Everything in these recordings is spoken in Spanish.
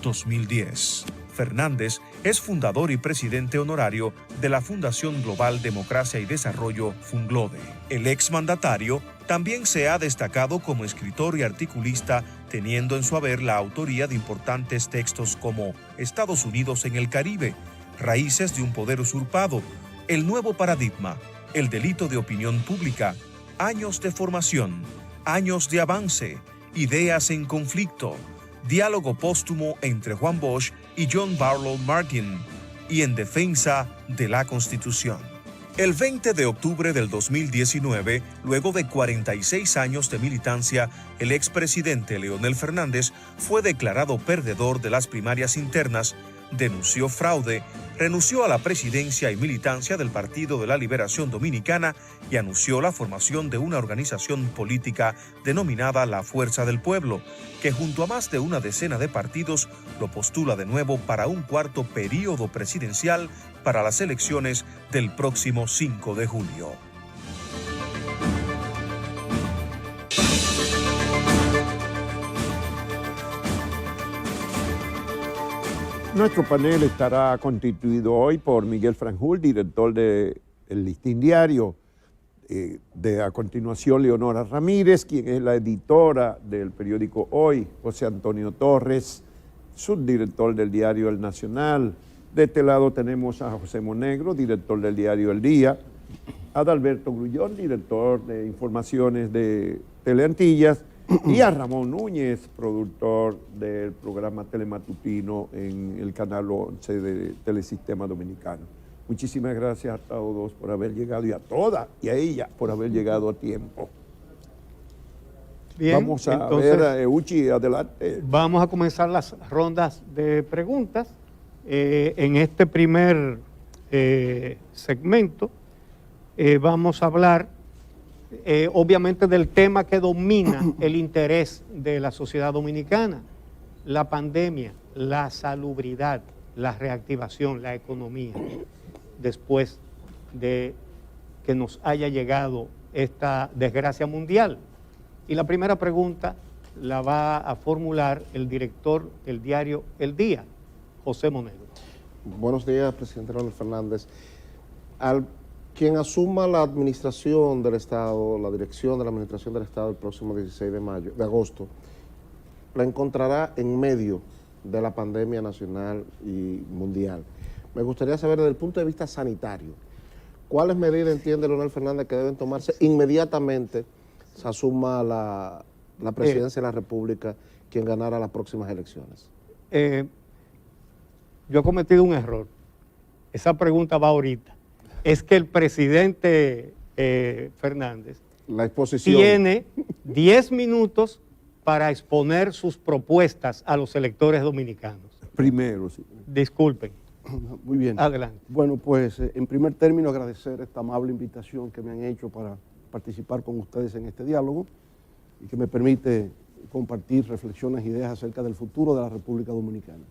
2010. Fernández es fundador y presidente honorario de la Fundación Global Democracia y Desarrollo, Funglode. El exmandatario también se ha destacado como escritor y articulista, teniendo en su haber la autoría de importantes textos como Estados Unidos en el Caribe, Raíces de un poder usurpado, El nuevo paradigma, El delito de opinión pública, Años de formación, Años de avance, Ideas en conflicto, Diálogo póstumo entre Juan Bosch y John Barlow Martin, y En defensa de la Constitución. El 20 de octubre del 2019, luego de 46 años de militancia, el expresidente Leonel Fernández fue declarado perdedor de las primarias internas, denunció fraude, renunció a la presidencia y militancia del Partido de la Liberación Dominicana y anunció la formación de una organización política denominada La Fuerza del Pueblo, que junto a más de una decena de partidos lo postula de nuevo para un cuarto período presidencial para las elecciones del próximo 5 de julio. Nuestro panel estará constituido hoy por Miguel Franjul, director de El Listín Diario, a continuación Leonora Ramírez, quien es la editora del periódico Hoy, José Antonio Torres, subdirector del diario El Nacional. De este lado tenemos a José Monegro, director del diario El Día, Adalberto Grullón, director de informaciones de Teleantillas, y a Ramón Núñez, productor del programa telematutino en el canal 11 de Telesistema Dominicano. Muchísimas gracias a todos por haber llegado y a todas y a ella por haber llegado a tiempo. Bien, vamos a entonces, ver, Uchi, adelante. Vamos a comenzar las rondas de preguntas. En este primer segmento vamos a hablar obviamente del tema que domina el interés de la sociedad dominicana, la pandemia, la salubridad, la reactivación, la economía, después de que nos haya llegado esta desgracia mundial. Y la primera pregunta la va a formular el director del diario El Día, José Monegro. Buenos días, presidente Leonel Fernández. Quien asuma la administración del Estado, la dirección de la administración del Estado el próximo 16 de agosto, la encontrará en medio de la pandemia nacional y mundial. Me gustaría saber desde el punto de vista sanitario, ¿cuáles medidas entiende Leonel Fernández que deben tomarse inmediatamente se asuma la presidencia de la República quien ganara las próximas elecciones? Yo he cometido un error. Esa pregunta va ahorita. Es que el presidente Fernández tiene 10 minutos para exponer sus propuestas a los electores dominicanos. Primero, sí. Disculpen. Muy bien. Adelante. Bueno, pues en primer término agradecer esta amable invitación que me han hecho para participar con ustedes en este diálogo y que me permite compartir reflexiones e ideas acerca del futuro de la República Dominicana.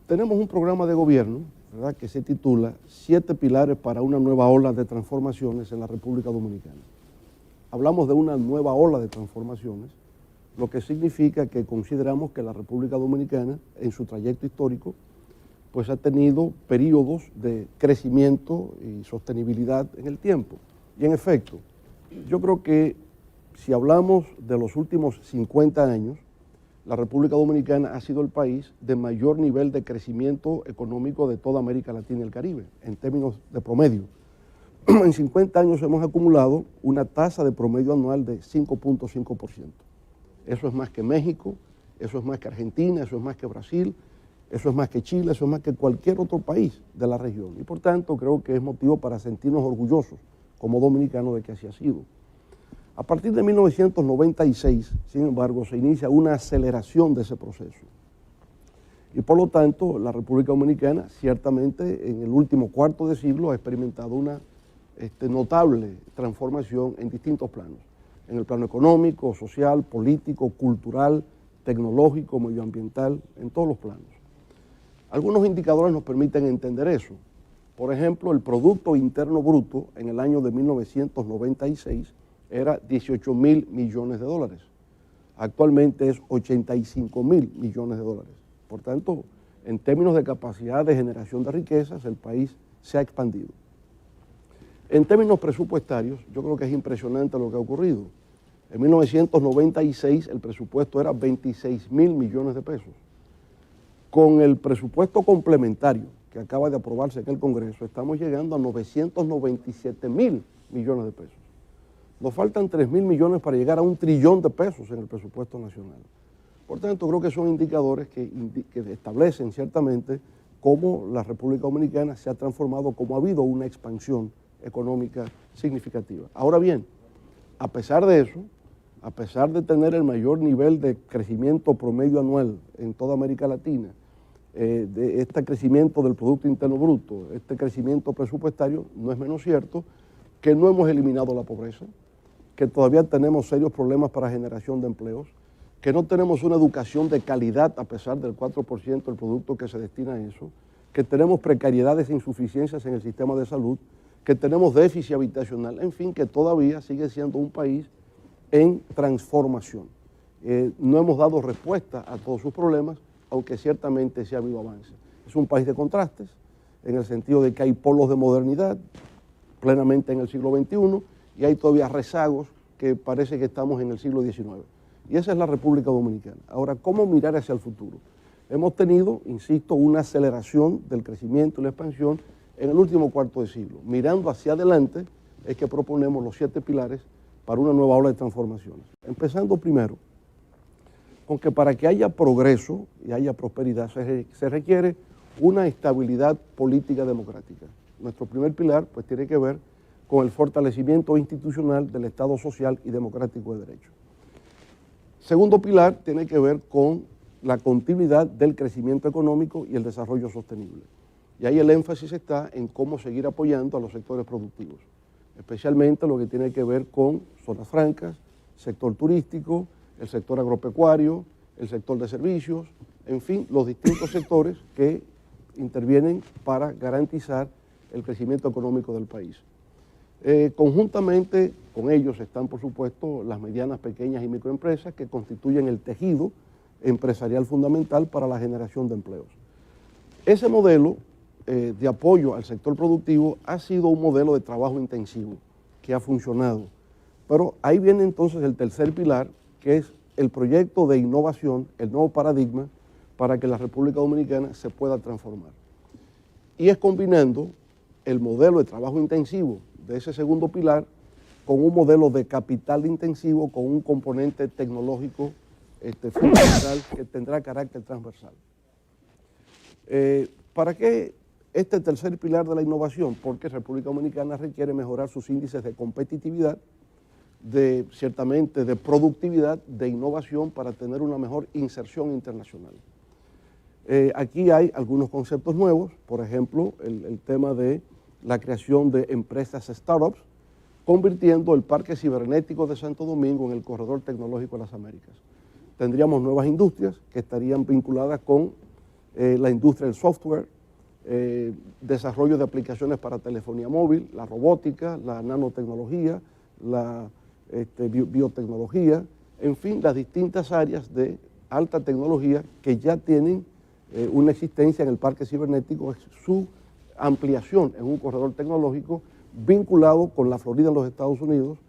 Tenemos un programa de gobierno, ¿verdad?, que se titula 7 pilares para una nueva ola de transformaciones en la República Dominicana. Hablamos de una nueva ola de transformaciones, lo que significa que consideramos que la República Dominicana, en su trayecto histórico, pues ha tenido periodos de crecimiento y sostenibilidad en el tiempo. Y en efecto, yo creo que si hablamos de los últimos 50 años, la República Dominicana ha sido el país de mayor nivel de crecimiento económico de toda América Latina y el Caribe, en términos de promedio. En 50 años hemos acumulado una tasa de promedio anual de 5.5%. Eso es más que México, eso es más que Argentina, eso es más que Brasil, eso es más que Chile, eso es más que cualquier otro país de la región. Y por tanto creo que es motivo para sentirnos orgullosos como dominicanos de que así ha sido. A partir de 1996, sin embargo, se inicia una aceleración de ese proceso. Y por lo tanto, la República Dominicana ciertamente en el último cuarto de siglo ha experimentado una notable transformación en distintos planos. En el plano económico, social, político, cultural, tecnológico, medioambiental, en todos los planos. Algunos indicadores nos permiten entender eso. Por ejemplo, el Producto Interno Bruto en el año de 1996 era 18.000 millones de dólares. actualmente es 85.000 millones de dólares. Por tanto, en términos de capacidad de generación de riquezas, el país se ha expandido. En términos presupuestarios, yo creo que es impresionante lo que ha ocurrido. En 1996 el presupuesto era 26.000 millones de pesos. Con el presupuesto complementario que acaba de aprobarse en el Congreso, estamos llegando a 997.000 millones de pesos. Nos faltan 3.000 millones para llegar a 1 trillón de pesos en el presupuesto nacional. Por tanto, creo que son indicadores que establecen ciertamente cómo la República Dominicana se ha transformado, cómo ha habido una expansión económica significativa. Ahora bien, a pesar de eso, a pesar de tener el mayor nivel de crecimiento promedio anual en toda América Latina, de este crecimiento del Producto Interno Bruto, este crecimiento presupuestario, no es menos cierto que no hemos eliminado la pobreza, que todavía tenemos serios problemas para generación de empleos, que no tenemos una educación de calidad a pesar del 4% del producto que se destina a eso, que tenemos precariedades e insuficiencias en el sistema de salud, que tenemos déficit habitacional, en fin, que todavía sigue siendo un país en transformación. No hemos dado respuesta a todos sus problemas, aunque ciertamente sí ha habido avance. Es un país de contrastes, en el sentido de que hay polos de modernidad plenamente en el siglo XXI y hay todavía rezagos que parece que estamos en el siglo XIX. Y esa es la República Dominicana. Ahora, ¿cómo mirar hacia el futuro? Hemos tenido, insisto, una aceleración del crecimiento y la expansión en el último cuarto de siglo. Mirando hacia adelante es que proponemos los 7 pilares para una nueva ola de transformaciones. Empezando primero con que para que haya progreso y haya prosperidad se requiere una estabilidad política democrática. Nuestro primer pilar pues tiene que ver con el fortalecimiento institucional del Estado social y democrático de derecho. Segundo pilar tiene que ver con la continuidad del crecimiento económico y el desarrollo sostenible. Y ahí el énfasis está en cómo seguir apoyando a los sectores productivos, especialmente lo que tiene que ver con zonas francas, sector turístico, el sector agropecuario, el sector de servicios, en fin, los distintos sectores que intervienen para garantizar el crecimiento económico del país. Conjuntamente con ellos están, por supuesto, las medianas, pequeñas y microempresas que constituyen el tejido empresarial fundamental para la generación de empleos. Ese modelo de apoyo al sector productivo ha sido un modelo de trabajo intensivo que ha funcionado. Pero ahí viene entonces el tercer pilar, que es el proyecto de innovación, el nuevo paradigma para que la República Dominicana se pueda transformar. Y es combinando el modelo de trabajo intensivo de ese segundo pilar con un modelo de capital intensivo con un componente tecnológico fundamental que tendrá carácter transversal. ¿Para qué este tercer pilar de la innovación? Porque República Dominicana requiere mejorar sus índices de competitividad, ciertamente de productividad, de innovación para tener una mejor inserción internacional. Aquí hay algunos conceptos nuevos, por ejemplo, el tema de la creación de empresas startups, convirtiendo el parque cibernético de Santo Domingo en el corredor tecnológico de las Américas. Tendríamos nuevas industrias que estarían vinculadas con la industria del software, desarrollo de aplicaciones para telefonía móvil, la robótica, la nanotecnología, la biotecnología, en fin, las distintas áreas de alta tecnología que ya tienen una existencia en el parque cibernético, es su ampliación en un corredor tecnológico vinculado con la Florida en los Estados Unidos,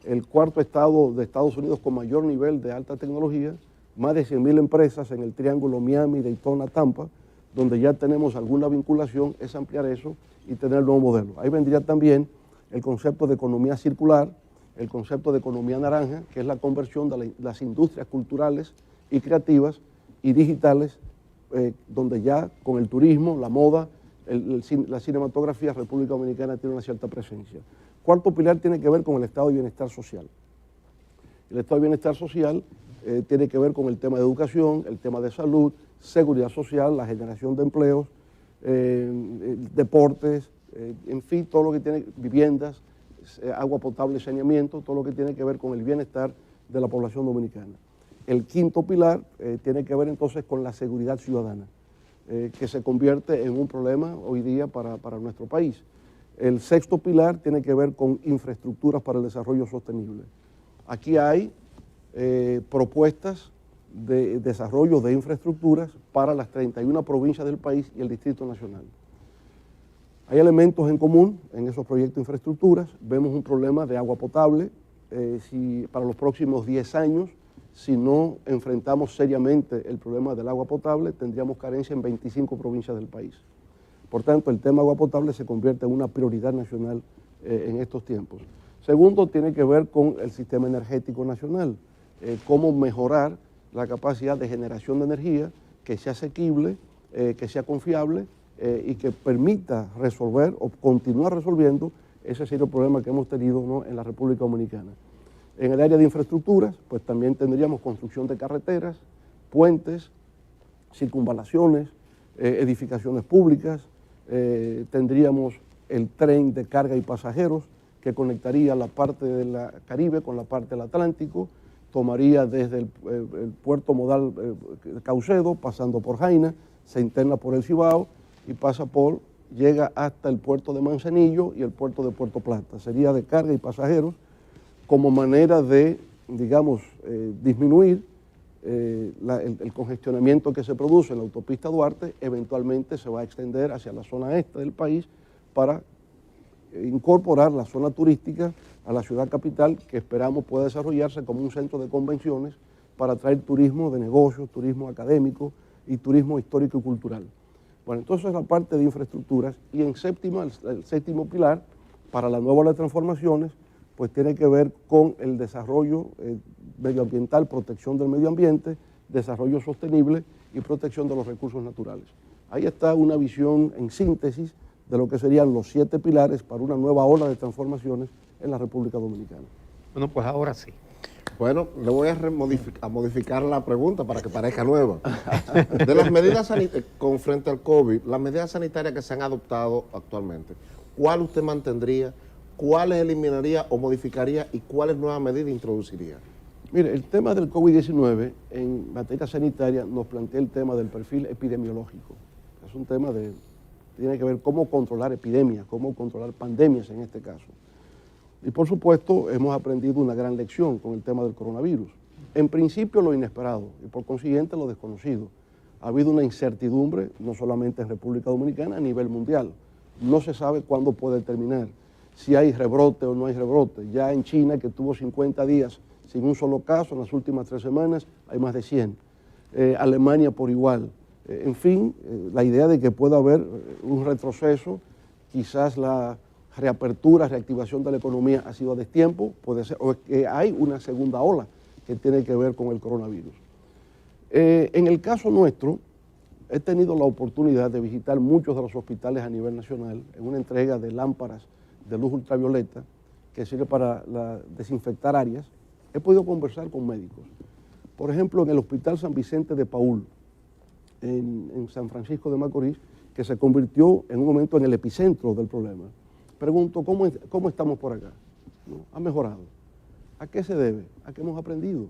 el cuarto estado de Estados Unidos con mayor nivel de alta tecnología, más de 100.000 empresas en el triángulo Miami, Daytona, Tampa, donde ya tenemos alguna vinculación, es ampliar eso y tener el nuevo modelo. Ahí vendría también el concepto de economía circular, el concepto de economía naranja, que es la conversión de las industrias culturales y creativas y digitales, donde ya con el turismo, la moda, la cinematografía, República Dominicana tiene una cierta presencia. Cuarto pilar tiene que ver con el estado de bienestar social. El estado de bienestar social tiene que ver con el tema de educación, el tema de salud, seguridad social, la generación de empleos, deportes, en fin, todo lo que tiene, viviendas, agua potable y saneamiento, todo lo que tiene que ver con el bienestar de la población dominicana. El quinto pilar tiene que ver entonces con la seguridad ciudadana, que se convierte en un problema hoy día para nuestro país. El sexto pilar tiene que ver con infraestructuras para el desarrollo sostenible. Aquí hay propuestas de desarrollo de infraestructuras para las 31 provincias del país y el Distrito Nacional. Hay elementos en común en esos proyectos de infraestructuras. Vemos un problema de agua potable. Si para los próximos 10 años, si no enfrentamos seriamente el problema del agua potable, tendríamos carencia en 25 provincias del país. Por tanto, el tema agua potable se convierte en una prioridad nacional en estos tiempos. Segundo, tiene que ver con el sistema energético nacional, cómo mejorar la capacidad de generación de energía que sea asequible, que sea confiable y que permita resolver o continuar resolviendo ese serio problema que hemos tenido, ¿no?, en la República Dominicana. En el área de infraestructuras, pues también tendríamos construcción de carreteras, puentes, circunvalaciones, edificaciones públicas, tendríamos el tren de carga y pasajeros que conectaría la parte de la Caribe con la parte del Atlántico, tomaría desde el puerto modal Caucedo, pasando por Jaina, se interna por el Cibao y llega hasta el puerto de Manzanillo y el puerto de Puerto Plata. Sería de carga y pasajeros como manera de, digamos, disminuir el congestionamiento que se produce en la autopista Duarte. Eventualmente se va a extender hacia la zona este del país para incorporar la zona turística a la ciudad capital, que esperamos pueda desarrollarse como un centro de convenciones para atraer turismo de negocios, turismo académico y turismo histórico y cultural. Bueno, entonces la parte de infraestructuras, y en séptima, el séptimo pilar para la nueva ola de transformaciones, pues tiene que ver con el desarrollo medioambiental, protección del medio ambiente, desarrollo sostenible y protección de los recursos naturales. Ahí está una visión en síntesis de lo que serían los 7 pilares para una nueva ola de transformaciones en la República Dominicana. Bueno, pues ahora sí. Bueno, le voy a modificar la pregunta para que parezca nueva. De las medidas sanitarias con frente al COVID, las medidas sanitarias que se han adoptado actualmente, ¿cuál usted mantendría, cuáles eliminaría o modificaría y cuáles nuevas medidas introduciría? Mire, el tema del COVID-19 en materia sanitaria nos plantea el tema del perfil epidemiológico. Es un tema tiene que ver cómo controlar epidemias, cómo controlar pandemias en este caso. Y por supuesto hemos aprendido una gran lección con el tema del coronavirus. En principio lo inesperado y por consiguiente lo desconocido. Ha habido una incertidumbre, no solamente en República Dominicana, a nivel mundial. No se sabe cuándo puede terminar, si hay rebrote o no hay rebrote. Ya en China, que tuvo 50 días sin un solo caso, en las últimas 3 semanas hay más de 100. Alemania por igual. En fin, la idea de que pueda haber un retroceso, quizás la reapertura, reactivación de la economía ha sido a destiempo, puede ser, o es que hay una segunda ola que tiene que ver con el coronavirus. En el caso nuestro, he tenido la oportunidad de visitar muchos de los hospitales a nivel nacional en una entrega de lámparas de luz ultravioleta que sirve para desinfectar áreas. He podido conversar con médicos. Por ejemplo, en el Hospital San Vicente de Paúl, en San Francisco de Macorís, que se convirtió en un momento en el epicentro del problema. Pregunto, ¿cómo estamos por acá? ¿No? ¿Ha mejorado? ¿A qué se debe? ¿A qué hemos aprendido?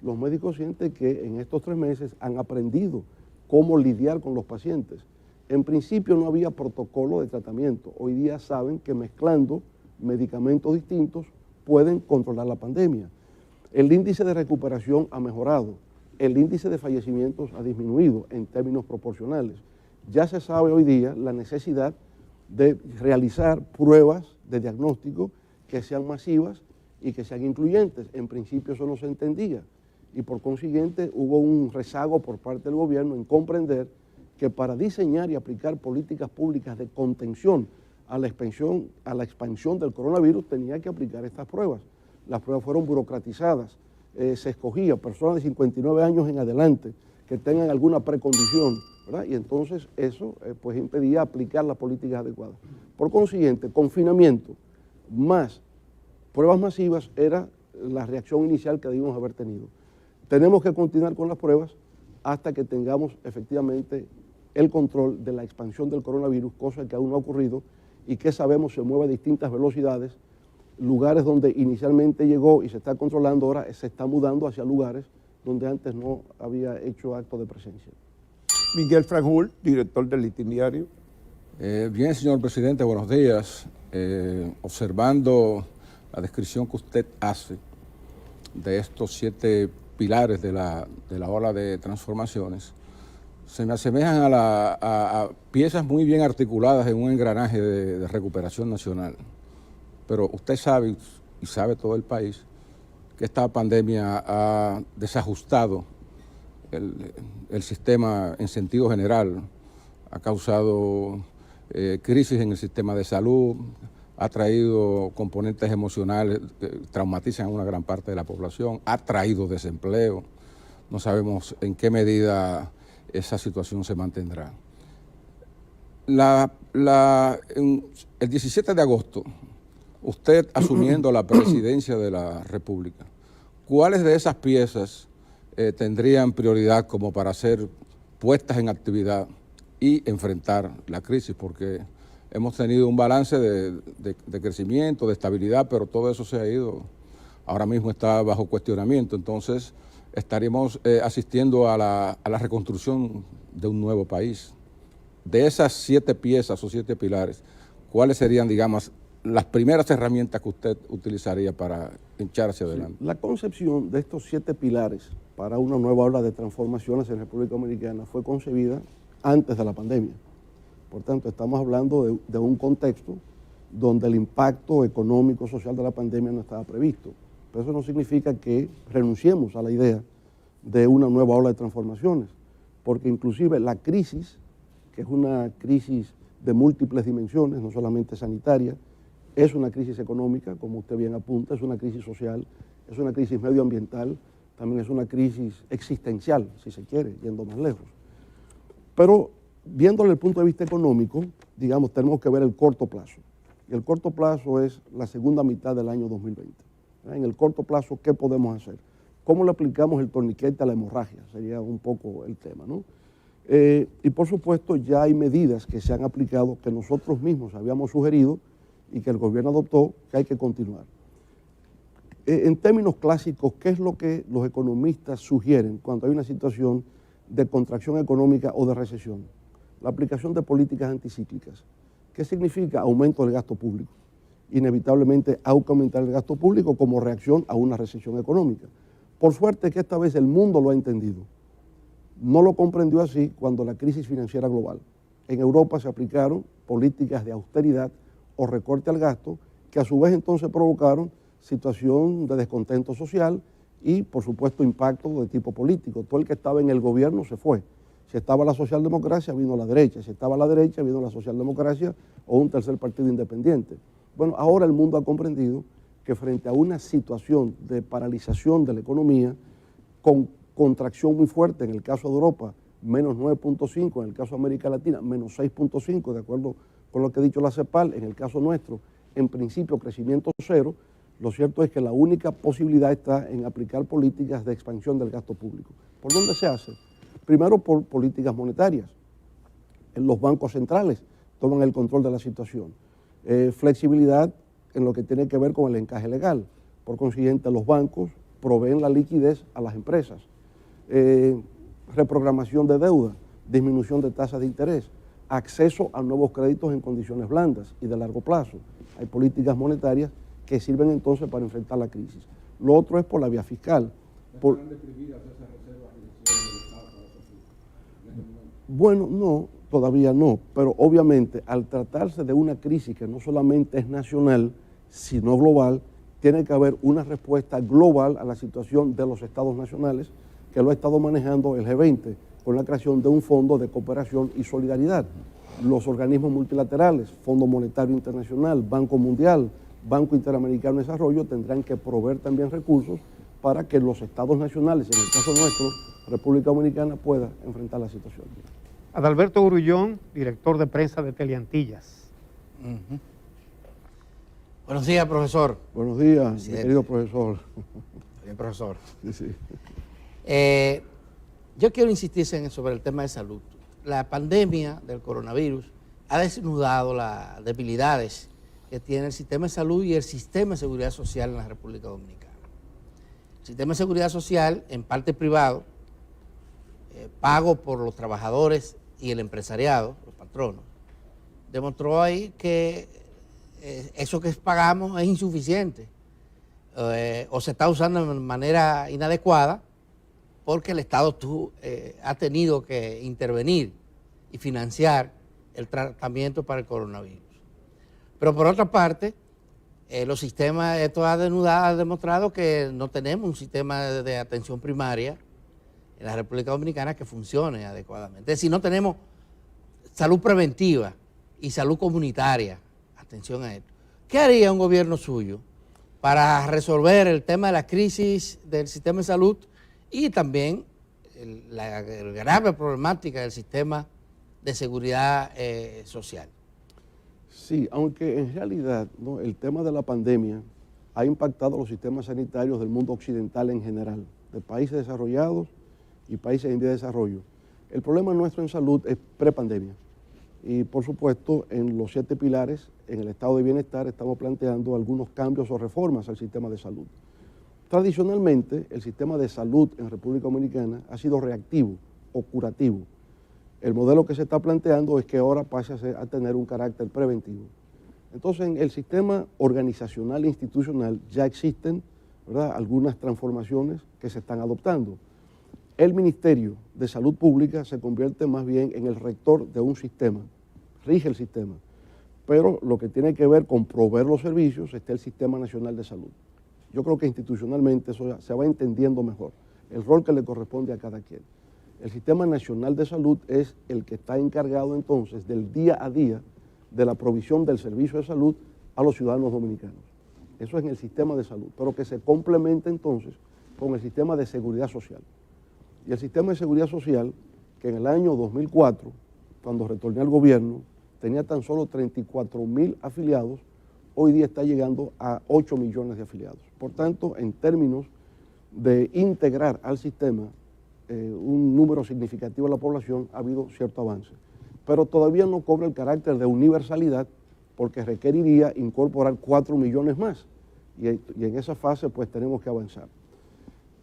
Los médicos sienten que en estos 3 meses han aprendido cómo lidiar con los pacientes. En principio no había protocolo de tratamiento. Hoy día saben que mezclando medicamentos distintos pueden controlar la pandemia. El índice de recuperación ha mejorado. El índice de fallecimientos ha disminuido en términos proporcionales. Ya se sabe hoy día la necesidad de realizar pruebas de diagnóstico que sean masivas y que sean incluyentes. En principio eso no se entendía y por consiguiente hubo un rezago por parte del gobierno en comprender que para diseñar y aplicar políticas públicas de contención a la expansión del coronavirus tenía que aplicar estas pruebas. Las pruebas fueron burocratizadas, se escogía personas de 59 años en adelante que tengan alguna precondición, ¿verdad? Y entonces eso pues impedía aplicar las políticas adecuadas. Por consiguiente, confinamiento más pruebas masivas era la reacción inicial que debíamos haber tenido. Tenemos que continuar con las pruebas hasta que tengamos efectivamente el control de la expansión del coronavirus, cosa que aún no ha ocurrido y que sabemos se mueve a distintas velocidades. Lugares donde inicialmente llegó y se está controlando, ahora se está mudando hacia lugares donde antes no había hecho acto de presencia. Miguel Franjul, director del Listín Diario. Bien, señor presidente, buenos días. Observando la descripción que usted hace de estos 7 pilares de la ola de transformaciones se me asemejan a piezas muy bien articuladas en un engranaje de recuperación nacional. Pero usted sabe, y sabe todo el país, que esta pandemia ha desajustado el sistema en sentido general, ha causado crisis en el sistema de salud, ha traído componentes emocionales que traumatizan a una gran parte de la población, ha traído desempleo. No sabemos en qué medida esa situación se mantendrá. El 17 de agosto, usted asumiendo la presidencia de la República, ¿cuáles de esas piezas tendrían prioridad como para ser puestas en actividad y enfrentar la crisis? Porque hemos tenido un balance de crecimiento, de estabilidad, pero todo eso se ha ido, ahora mismo está bajo cuestionamiento. Entonces estaríamos asistiendo a la reconstrucción de un nuevo país. De esas 7 piezas o 7 pilares, ¿cuáles serían, digamos, las primeras herramientas que usted utilizaría para echar hacia adelante? La concepción de estos 7 pilares para una nueva ola de transformaciones en República Dominicana fue concebida antes de la pandemia. Por tanto, estamos hablando de un contexto donde el impacto económico, social de la pandemia no estaba previsto. Pero eso no significa que renunciemos a la idea de una nueva ola de transformaciones, porque inclusive la crisis, que es una crisis de múltiples dimensiones, no solamente sanitaria, es una crisis económica, como usted bien apunta, es una crisis social, es una crisis medioambiental, también es una crisis existencial, si se quiere, yendo más lejos. Pero viéndole el punto de vista económico, digamos, tenemos que ver el corto plazo. Y el corto plazo es la segunda mitad del año 2020. En el corto plazo, ¿qué podemos hacer? ¿Cómo le aplicamos el torniquete a la hemorragia? Sería un poco el tema, ¿no? Y por supuesto ya hay medidas que se han aplicado que nosotros mismos habíamos sugerido y que el gobierno adoptó, que hay que continuar. En términos clásicos, ¿qué es lo que los economistas sugieren cuando hay una situación de contracción económica o de recesión? La aplicación de políticas anticíclicas. ¿Qué significa? Aumento del gasto público. Inevitablemente hay que aumentar el gasto público como reacción a una recesión económica. Por suerte que esta vez el mundo lo ha entendido. No lo comprendió así cuando la crisis financiera global. En Europa se aplicaron políticas de austeridad o recorte al gasto que a su vez entonces provocaron situación de descontento social y por supuesto impacto de tipo político. Todo el que estaba en el gobierno se fue. Si estaba la socialdemocracia, vino la derecha. Si estaba la derecha, vino la socialdemocracia o un tercer partido independiente. Bueno, ahora el mundo ha comprendido que frente a una situación de paralización de la economía, con contracción muy fuerte en el caso de Europa, menos 9.5, en el caso de América Latina, menos 6.5, de acuerdo con lo que ha dicho la CEPAL, en el caso nuestro, en principio crecimiento cero, lo cierto es que la única posibilidad está en aplicar políticas de expansión del gasto público. ¿Por dónde se hace? Primero por políticas monetarias. En los bancos centrales toman el control de la situación. Flexibilidad en lo que tiene que ver con el encaje legal. Por consiguiente, los bancos proveen la liquidez a las empresas. Reprogramación de deuda, disminución de tasas de interés, acceso a nuevos créditos en condiciones blandas y de largo plazo. Hay políticas monetarias que sirven entonces para enfrentar la crisis. Lo otro es por la vía fiscal. Bueno, no, todavía no, pero obviamente al tratarse de una crisis que no solamente es nacional, sino global, tiene que haber una respuesta global a la situación de los estados nacionales, que lo ha estado manejando el G20, con la creación de un fondo de cooperación y solidaridad. Los organismos multilaterales, Fondo Monetario Internacional, Banco Mundial, Banco Interamericano de Desarrollo, tendrán que proveer también recursos para que los estados nacionales, en el caso nuestro, República Dominicana, pueda enfrentar la situación. Adalberto Grullón, director de prensa de Teleantillas. Buenos días, profesor. Buenos días, mi querido profesor. Bien, profesor. Sí, sí. Yo quiero insistir sobre el tema de salud. La pandemia del coronavirus ha desnudado las debilidades que tiene el sistema de salud y el sistema de seguridad social en la República Dominicana. El sistema de seguridad social, en parte privado, pago por los trabajadores y el empresariado, los patronos, demostró ahí que eso que pagamos es insuficiente. o se está usando de manera inadecuada porque el Estado ha tenido que intervenir y financiar el tratamiento para el coronavirus. Pero por otra parte, los sistemas, esto ha demostrado que no tenemos un sistema de atención primaria en la República Dominicana que funcione adecuadamente. Es decir, no tenemos salud preventiva y salud comunitaria. Atención a esto. ¿Qué haría un gobierno suyo para resolver el tema de la crisis del sistema de salud y también la grave problemática del sistema de seguridad social? Sí, aunque en realidad, ¿no?, el tema de la pandemia ha impactado los sistemas sanitarios del mundo occidental en general, de países desarrollados y países en vía de desarrollo. El problema nuestro en salud es prepandemia. Y por supuesto, en los 7 pilares, en el estado de bienestar, estamos planteando algunos cambios o reformas al sistema de salud. Tradicionalmente, el sistema de salud en República Dominicana ha sido reactivo o curativo. El modelo que se está planteando es que ahora pase a tener un carácter preventivo. Entonces, en el sistema organizacional e institucional ya existen, ¿verdad?, algunas transformaciones que se están adoptando. El Ministerio de Salud Pública se convierte más bien en el rector de un sistema, rige el sistema, pero lo que tiene que ver con proveer los servicios está el Sistema Nacional de Salud. Yo creo que institucionalmente eso se va entendiendo mejor, el rol que le corresponde a cada quien. El Sistema Nacional de Salud es el que está encargado entonces del día a día de la provisión del servicio de salud a los ciudadanos dominicanos. Eso es en el sistema de salud, pero que se complementa entonces con el sistema de seguridad social. Y el sistema de seguridad social, que en el año 2004, cuando retorné al gobierno, tenía tan solo 34.000 afiliados, hoy día está llegando a 8 millones de afiliados. Por tanto, en términos de integrar al sistema un número significativo de la población, ha habido cierto avance. Pero todavía no cobra el carácter de universalidad porque requeriría incorporar 4 millones más. Y en esa fase pues tenemos que avanzar.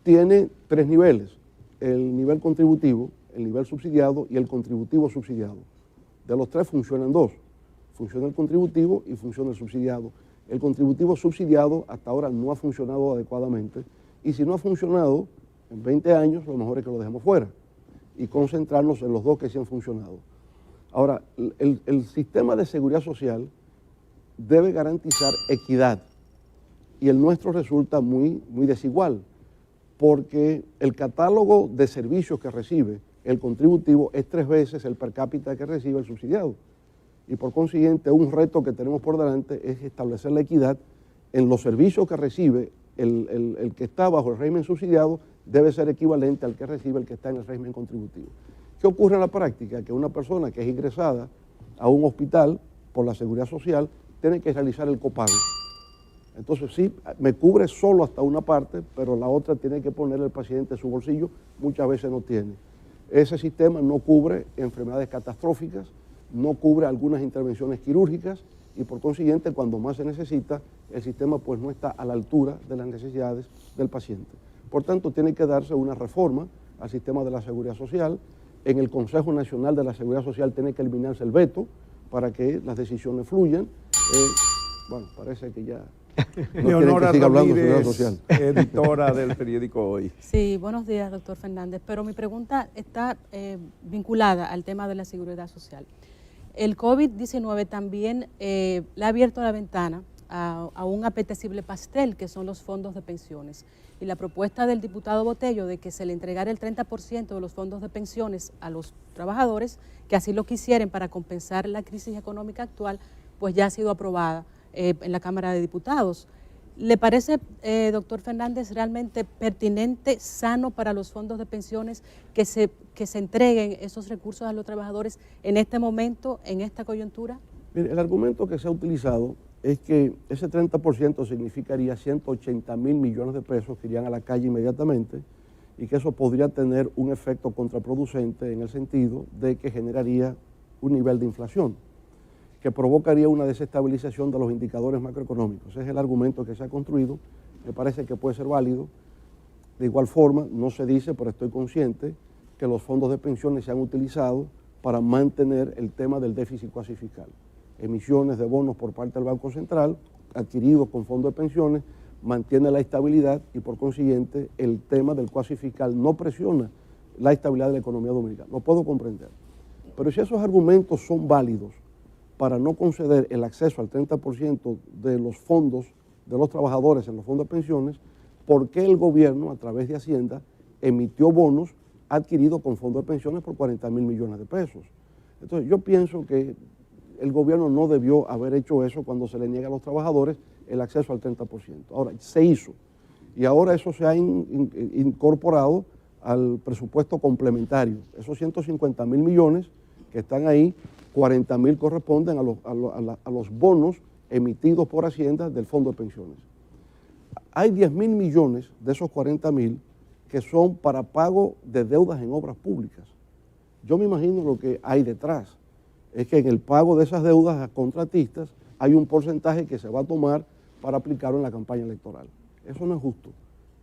Tiene 3 niveles, el nivel contributivo, el nivel subsidiado y el contributivo subsidiado. De los 3 funcionan 2, funciona el contributivo y funciona el subsidiado. El contributivo subsidiado hasta ahora no ha funcionado adecuadamente y si no ha funcionado en 20 años, lo mejor es que lo dejemos fuera y concentrarnos en los 2 que sí han funcionado. Ahora, el sistema de seguridad social debe garantizar equidad y el nuestro resulta muy desigual porque el catálogo de servicios que recibe el contributivo es 3 veces el per cápita que recibe el subsidiado y por consiguiente un reto que tenemos por delante es establecer la equidad en los servicios que recibe el que está bajo el régimen subsidiado debe ser equivalente al que recibe el que está en el régimen contributivo. ¿Qué ocurre en la práctica? Que una persona que es ingresada a un hospital por la seguridad social tiene que realizar el copago. Entonces sí, me cubre solo hasta una parte, pero la otra tiene que poner el paciente en su bolsillo, muchas veces no tiene. Ese sistema no cubre enfermedades catastróficas, no cubre algunas intervenciones quirúrgicas y por consiguiente cuando más se necesita, el sistema pues no está a la altura de las necesidades del paciente. Por tanto, tiene que darse una reforma al sistema de la seguridad social. En el Consejo Nacional de la Seguridad Social tiene que eliminarse el veto para que las decisiones fluyan. Bueno, parece que ya no Leonora que siga hablando de Ramírez, seguridad social. editora del periódico Hoy. Sí, buenos días, doctor Fernández. Pero mi pregunta está vinculada al tema de la seguridad social. El COVID-19 también le ha abierto la ventana a un apetecible pastel que son los fondos de pensiones. Y la propuesta del diputado Botello de que se le entregara el 30% de los fondos de pensiones a los trabajadores que así lo quisieren para compensar la crisis económica actual, pues ya ha sido aprobada en la Cámara de Diputados. ¿Le parece, doctor Fernández, realmente pertinente, sano para los fondos de pensiones que se entreguen esos recursos a los trabajadores en este momento, en esta coyuntura? Mire, el argumento que se ha utilizado es que ese 30% significaría 180.000 millones de pesos que irían a la calle inmediatamente y que eso podría tener un efecto contraproducente en el sentido de que generaría un nivel de inflación que provocaría una desestabilización de los indicadores macroeconómicos. Ese es el argumento que se ha construido, me parece que puede ser válido. De igual forma, no se dice, pero estoy consciente, que los fondos de pensiones se han utilizado para mantener el tema del déficit cuasi fiscal. Emisiones de bonos por parte del Banco Central, adquiridos con fondos de pensiones, mantiene la estabilidad y por consiguiente el tema del cuasi fiscal no presiona la estabilidad de la economía dominicana. Lo puedo comprender. Pero si esos argumentos son válidos para no conceder el acceso al 30% de los fondos de los trabajadores en los fondos de pensiones, ¿por qué el gobierno, a través de Hacienda, emitió bonos adquiridos con fondos de pensiones por 40.000 millones de pesos? Entonces, yo pienso que el gobierno no debió haber hecho eso cuando se le niega a los trabajadores el acceso al 30%. Ahora, se hizo. Y ahora eso se ha incorporado al presupuesto complementario. Esos 150.000 millones que están ahí, 40.000 corresponden a los bonos emitidos por Hacienda del Fondo de Pensiones. Hay 10.000 millones de esos 40.000 que son para pago de deudas en obras públicas. Yo me imagino lo que hay detrás. Es que en el pago de esas deudas a contratistas hay un porcentaje que se va a tomar para aplicarlo en la campaña electoral. Eso no es justo.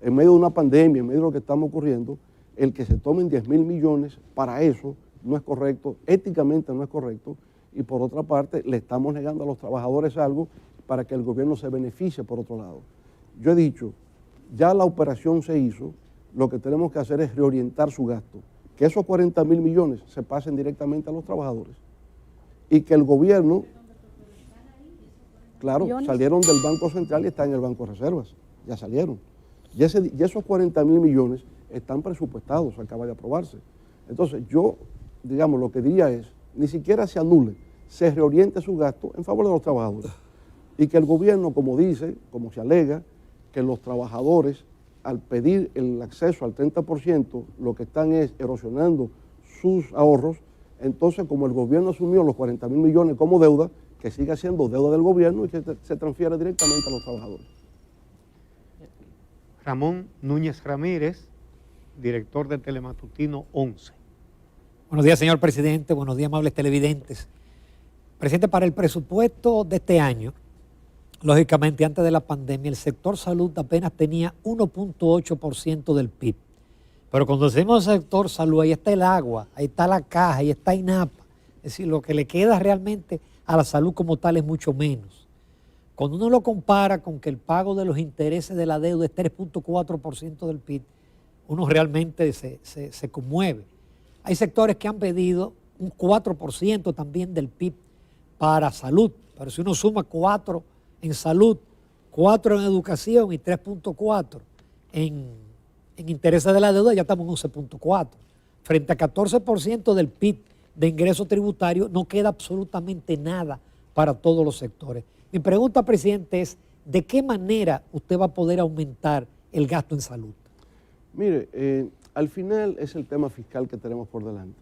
En medio de una pandemia, en medio de lo que estamos ocurriendo, el que se tomen 10.000 millones para eso no es correcto, éticamente no es correcto, y por otra parte le estamos negando a los trabajadores algo para que el gobierno se beneficie por otro lado. Yo he dicho, ya la operación se hizo, lo que tenemos que hacer es reorientar su gasto, que esos 40.000 millones se pasen directamente a los trabajadores y que el gobierno, claro, salieron del Banco Central y están en el Banco de Reservas, ya salieron. Y esos 40.000 millones están presupuestados, acaba de aprobarse. Entonces yo, digamos, lo que diría es, ni siquiera se anule, se reoriente su gasto en favor de los trabajadores. Y que el gobierno, como dice, como se alega, que los trabajadores, al pedir el acceso al 30%, lo que están es erosionando sus ahorros. Entonces, como el gobierno asumió los 40.000 millones como deuda, que siga siendo deuda del gobierno y que se transfiera directamente a los trabajadores. Ramón Núñez Ramírez, director de Telematutino 11. Buenos días, señor presidente. Buenos días, amables televidentes. Presidente, para el presupuesto de este año, lógicamente antes de la pandemia, el sector salud apenas tenía 1.8% del PIB. Pero cuando decimos sector salud, ahí está el agua, ahí está la caja, ahí está INAPA. Es decir, lo que le queda realmente a la salud como tal es mucho menos. Cuando uno lo compara con que el pago de los intereses de la deuda es 3.4% del PIB, uno realmente se conmueve. Hay sectores que han pedido un 4% también del PIB para salud, pero si uno suma 4 en salud, 4 en educación y 3.4 en intereses de la deuda, ya estamos en 11.4. Frente a 14% del PIB de ingreso tributario, no queda absolutamente nada para todos los sectores. Mi pregunta, presidente, es ¿de qué manera usted va a poder aumentar el gasto en salud? Mire, al final es el tema fiscal que tenemos por delante.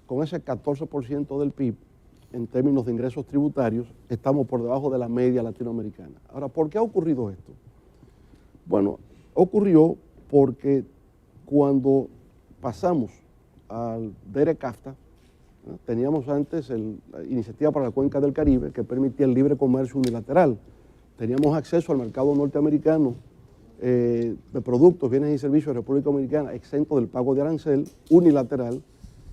Con ese 14% del PIB, en términos de ingresos tributarios, estamos por debajo de la media latinoamericana. Ahora, ¿por qué ha ocurrido esto? Bueno, ocurrió porque cuando pasamos al DERE-CAFTA, ¿no? Teníamos antes la Iniciativa para la Cuenca del Caribe, que permitía el libre comercio unilateral. Teníamos acceso al mercado norteamericano de productos, bienes y servicios de República Dominicana exento del pago de arancel unilateral,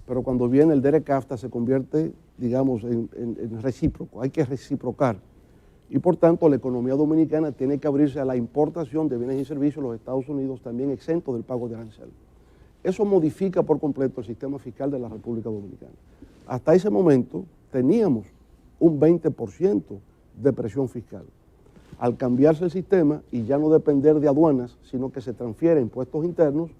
pero cuando viene el DERE-CAFTA se convierte, digamos, en recíproco, hay que reciprocar. Y por tanto la economía dominicana tiene que abrirse a la importación de bienes y servicios de los Estados Unidos también exentos del pago de arancel. Eso modifica por completo el sistema fiscal de la República Dominicana. Hasta ese momento teníamos un 20% de presión fiscal. Al cambiarse el sistema y ya no depender de aduanas, sino que se transfiere a impuestos internos,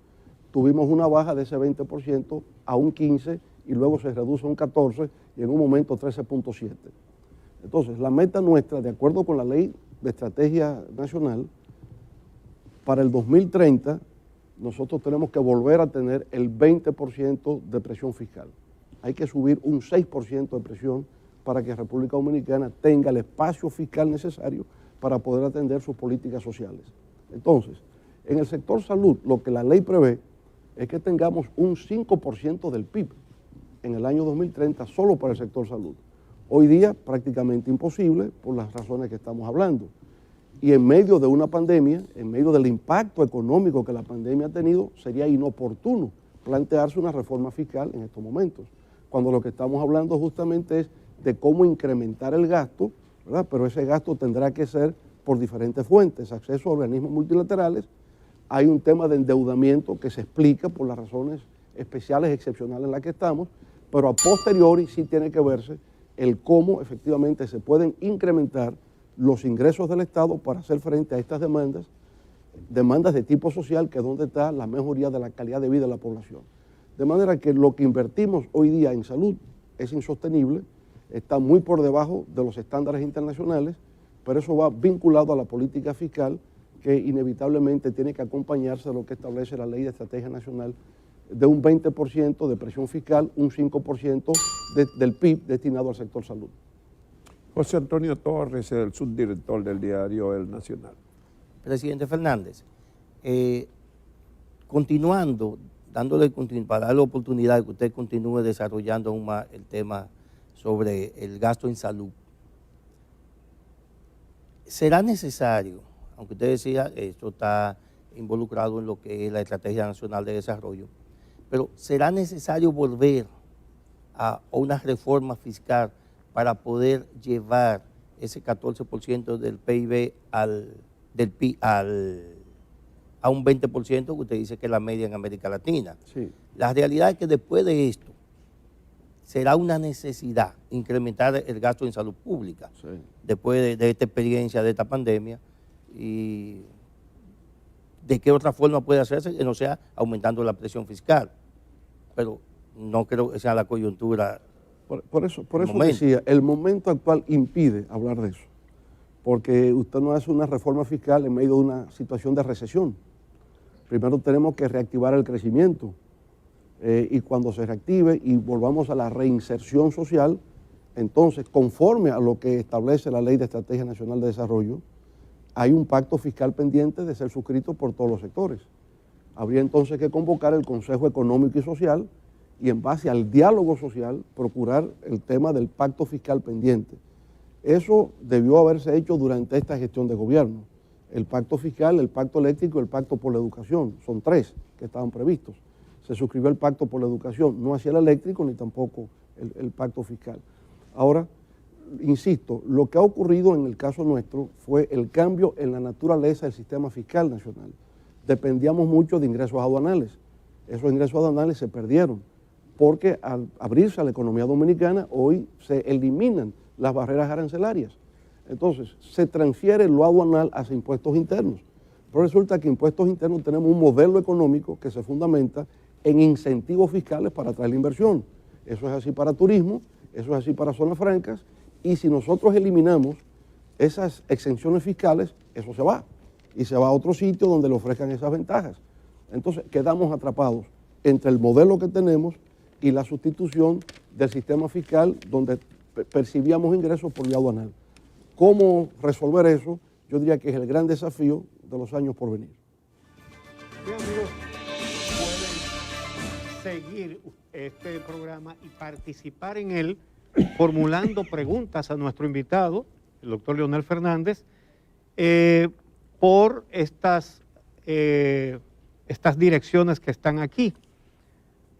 tuvimos una baja de ese 20% a un 15% y luego se reduce a un 14% y en un momento 13.7%. Entonces, la meta nuestra, de acuerdo con la Ley de Estrategia Nacional, para el 2030 nosotros tenemos que volver a tener el 20% de presión fiscal. Hay que subir un 6% de presión para que República Dominicana tenga el espacio fiscal necesario para poder atender sus políticas sociales. Entonces, en el sector salud, lo que la ley prevé es que tengamos un 5% del PIB en el año 2030 solo para el sector salud. Hoy día prácticamente imposible por las razones que estamos hablando. Y en medio de una pandemia, en medio del impacto económico que la pandemia ha tenido, sería inoportuno plantearse una reforma fiscal en estos momentos, cuando lo que estamos hablando justamente es de cómo incrementar el gasto, ¿verdad? Pero ese gasto tendrá que ser por diferentes fuentes, acceso a organismos multilaterales, hay un tema de endeudamiento que se explica por las razones especiales, excepcionales en las que estamos, pero a posteriori sí tiene que verse el cómo efectivamente se pueden incrementar los ingresos del Estado para hacer frente a estas demandas de tipo social, que es donde está la mejoría de la calidad de vida de la población. De manera que lo que invertimos hoy día en salud es insostenible, está muy por debajo de los estándares internacionales, pero eso va vinculado a la política fiscal, que inevitablemente tiene que acompañarse de lo que establece la Ley de Estrategia Nacional, de un 20% de presión fiscal, un 5% del PIB destinado al sector salud. José Antonio Torres, el subdirector del diario El Nacional. Presidente Fernández, continuando, para darle oportunidad de que usted continúe desarrollando aún más el tema sobre el gasto en salud, será necesario, aunque usted decía esto está involucrado en lo que es la Estrategia Nacional de Desarrollo, pero será necesario volver a una reforma fiscal para poder llevar ese 14% del PIB a un 20% que usted dice que es la media en América Latina. Sí. La realidad es que después de esto será una necesidad incrementar el gasto en salud pública, Sí. después de esta experiencia, de esta pandemia, y de qué otra forma puede hacerse que no sea aumentando la presión fiscal, pero no creo que sea la coyuntura. Por eso decía, el momento actual impide hablar de eso, porque usted no hace una reforma fiscal en medio de una situación de recesión. Primero tenemos que reactivar el crecimiento, y cuando se reactive y volvamos a la reinserción social, entonces, conforme a lo que establece la Ley de Estrategia Nacional de Desarrollo, hay un pacto fiscal pendiente de ser suscrito por todos los sectores. Habría entonces que convocar el Consejo Económico y Social y, en base al diálogo social, procurar el tema del pacto fiscal pendiente. Eso debió haberse hecho durante esta gestión de gobierno. El pacto fiscal, el pacto eléctrico y el pacto por la educación. Son tres que estaban previstos. Se suscribió el pacto por la educación, no hacia el eléctrico ni tampoco el pacto fiscal. Ahora, insisto, lo que ha ocurrido en el caso nuestro fue el cambio en la naturaleza del sistema fiscal nacional. Dependíamos mucho de ingresos aduanales. Esos ingresos aduanales se perdieron porque al abrirse a la economía dominicana, hoy se eliminan las barreras arancelarias. Entonces, se transfiere lo aduanal hacia impuestos internos. Pero resulta que impuestos internos tenemos un modelo económico que se fundamenta en incentivos fiscales para atraer la inversión. Eso es así para turismo, eso es así para zonas francas, y si nosotros eliminamos esas exenciones fiscales, eso se va, y se va a otro sitio donde le ofrezcan esas ventajas. Entonces quedamos atrapados entre el modelo que tenemos y la sustitución del sistema fiscal donde percibíamos ingresos por vía aduanal. ¿Cómo resolver eso? Yo diría que es el gran desafío de los años por venir. Bien, amigos, pueden seguir este programa y participar en él formulando preguntas a nuestro invitado, el doctor Leonel Fernández, por estas direcciones que están aquí.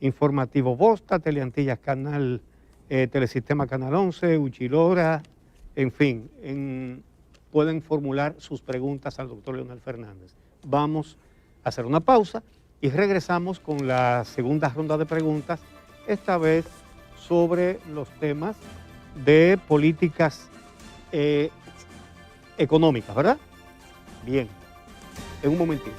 Informativo Bosta, Teleantillas Canal, Telesistema Canal 11, Uchilora, en fin, pueden formular sus preguntas al doctor Leonel Fernández. Vamos a hacer una pausa y regresamos con la segunda ronda de preguntas, esta vez sobre los temas de políticas económicas, ¿verdad? Bien, en un momentito.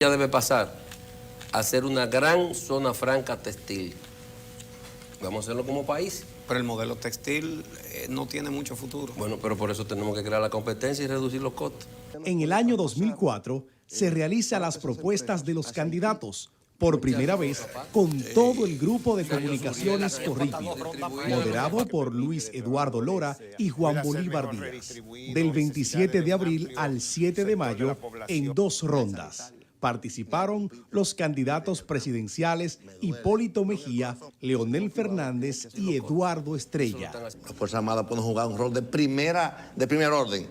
Ya debe pasar a ser una gran zona franca textil. Vamos a hacerlo como país. Pero el modelo textil no tiene mucho futuro. Bueno, pero por eso tenemos que crear la competencia y reducir los costos. En el año 2004 se realizan las propuestas de los candidatos, por primera vez con todo el grupo de comunicaciones Corripio, moderado por Luis Eduardo Lora y Juan Bolívar Díaz, del 27 de abril al 7 de mayo en 2 rondas. Participaron los candidatos presidenciales Hipólito Mejía, Leonel Fernández y Eduardo Estrella. Las Fuerzas Armadas pueden jugar un rol de primer orden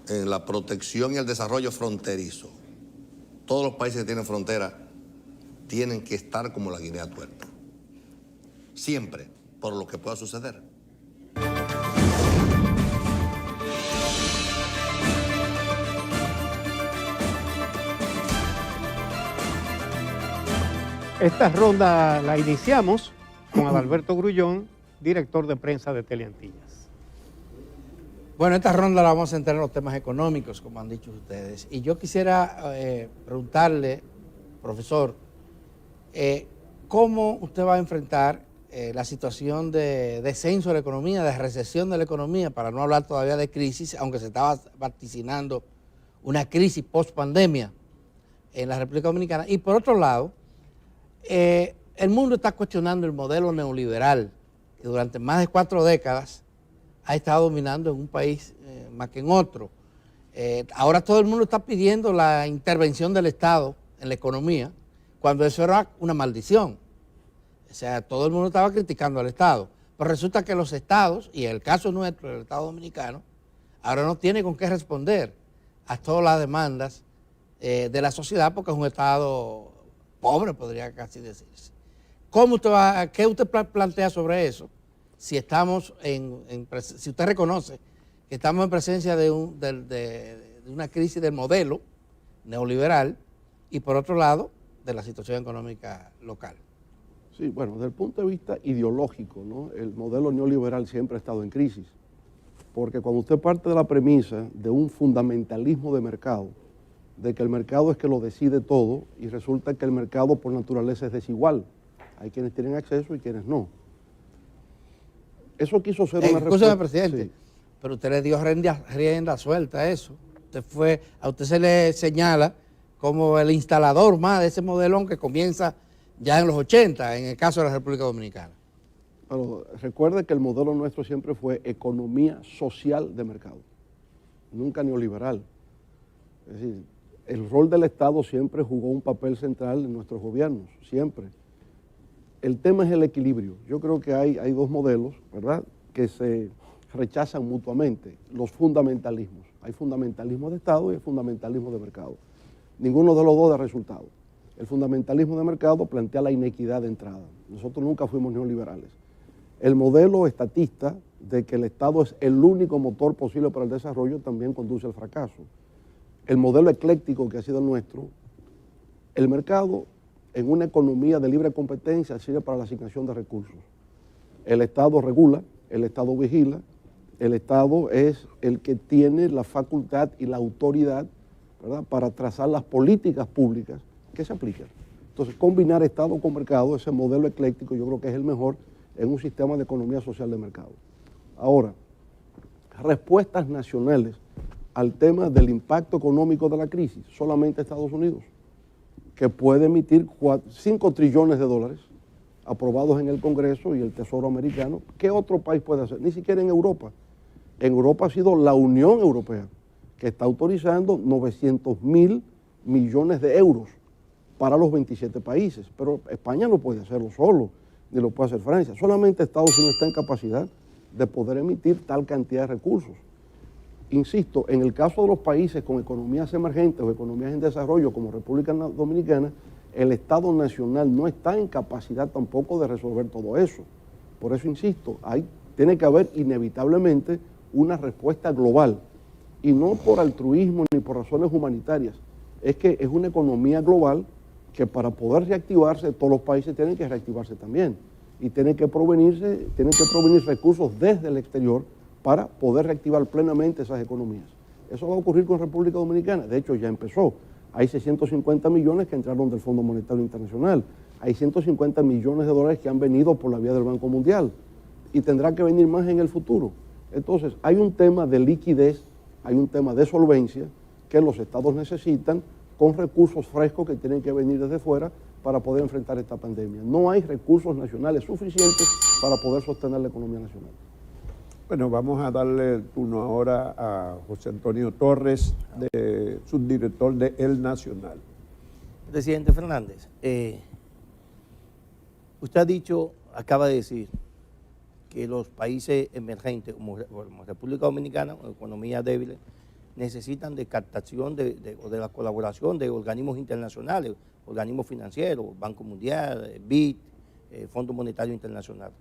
en la protección y el desarrollo fronterizo. Todos los países que tienen frontera tienen que estar como la Guinea Tuerta. Siempre, por lo que pueda suceder. Esta ronda la iniciamos con Adalberto Grullón, director de prensa de Teleantillas. Bueno, esta ronda la vamos a centrar en los temas económicos, como han dicho ustedes. Y yo quisiera preguntarle, profesor, ¿cómo usted va a enfrentar la situación de descenso de la economía, de recesión de la economía, para no hablar todavía de crisis, aunque se estaba vaticinando una crisis post-pandemia en la República Dominicana? Y por otro lado, el mundo está cuestionando el modelo neoliberal que durante más de 4 décadas ha estado dominando en un país más que en otro. Ahora todo el mundo está pidiendo la intervención del Estado en la economía, cuando eso era una maldición. O sea, todo el mundo estaba criticando al Estado. Pero resulta que los estados, y en el caso nuestro, el Estado Dominicano, ahora no tiene con qué responder a todas las demandas de la sociedad, porque es un Estado pobre, podría casi decirse. ¿Qué usted plantea sobre eso? Si estamos si usted reconoce que estamos en presencia de una crisis del modelo neoliberal y por otro lado de la situación económica local. Sí, bueno, desde el punto de vista ideológico, ¿no? El modelo neoliberal siempre ha estado en crisis, porque cuando usted parte de la premisa de un fundamentalismo de mercado, de que el mercado es que lo decide todo y resulta que el mercado por naturaleza es desigual. Hay quienes tienen acceso y quienes no. Eso quiso ser una respuesta. Escúcheme, presidente, sí, pero usted le dio rienda suelta a eso. A usted se le señala como el instalador más de ese modelón que comienza ya en los 80, en el caso de la República Dominicana. Pero recuerde que el modelo nuestro siempre fue economía social de mercado, nunca neoliberal. Es decir, el rol del Estado siempre jugó un papel central en nuestros gobiernos, siempre. El tema es el equilibrio. Yo creo que hay 2 modelos, ¿verdad?, que se rechazan mutuamente, los fundamentalismos. Hay fundamentalismo de Estado y hay fundamentalismo de mercado. Ninguno de los dos da resultado. El fundamentalismo de mercado plantea la inequidad de entrada. Nosotros nunca fuimos neoliberales. El modelo estatista de que el Estado es el único motor posible para el desarrollo también conduce al fracaso. El modelo ecléctico que ha sido el nuestro, el mercado en una economía de libre competencia sirve para la asignación de recursos. El Estado regula, el Estado vigila, el Estado es el que tiene la facultad y la autoridad, ¿verdad?, para trazar las políticas públicas que se aplican. Entonces, combinar Estado con mercado, ese modelo ecléctico, yo creo que es el mejor en un sistema de economía social de mercado. Ahora, respuestas nacionales al tema del impacto económico de la crisis, solamente Estados Unidos, que puede emitir 5 trillones de dólares aprobados en el Congreso y el Tesoro americano. ¿Qué otro país puede hacer? Ni siquiera en Europa. En Europa ha sido la Unión Europea que está autorizando 900.000 millones de euros para los 27 países, pero España no puede hacerlo solo, ni lo puede hacer Francia. Solamente Estados Unidos está en capacidad de poder emitir tal cantidad de recursos. Insisto, en el caso de los países con economías emergentes o economías en desarrollo como República Dominicana, el Estado Nacional no está en capacidad tampoco de resolver todo eso. Por eso insisto, tiene que haber inevitablemente una respuesta global, y no por altruismo ni por razones humanitarias. Es que es una economía global que para poder reactivarse, todos los países tienen que reactivarse también, y tienen que provenir recursos desde el exterior para poder reactivar plenamente esas economías. Eso va a ocurrir con República Dominicana, de hecho ya empezó. Hay 650 millones que entraron del Fondo Monetario Internacional. Hay 150 millones de dólares que han venido por la vía del Banco Mundial y tendrá que venir más en el futuro. Entonces, hay un tema de liquidez, hay un tema de solvencia que los estados necesitan con recursos frescos que tienen que venir desde fuera para poder enfrentar esta pandemia. No hay recursos nacionales suficientes para poder sostener la economía nacional. Bueno, vamos a darle el turno ahora a José Antonio Torres, subdirector de El Nacional. Presidente Fernández, usted ha dicho, acaba de decir, que los países emergentes como República Dominicana, con economías débiles, necesitan de captación o de la colaboración de organismos internacionales, organismos financieros, Banco Mundial, BID, Fondo Monetario Internacional.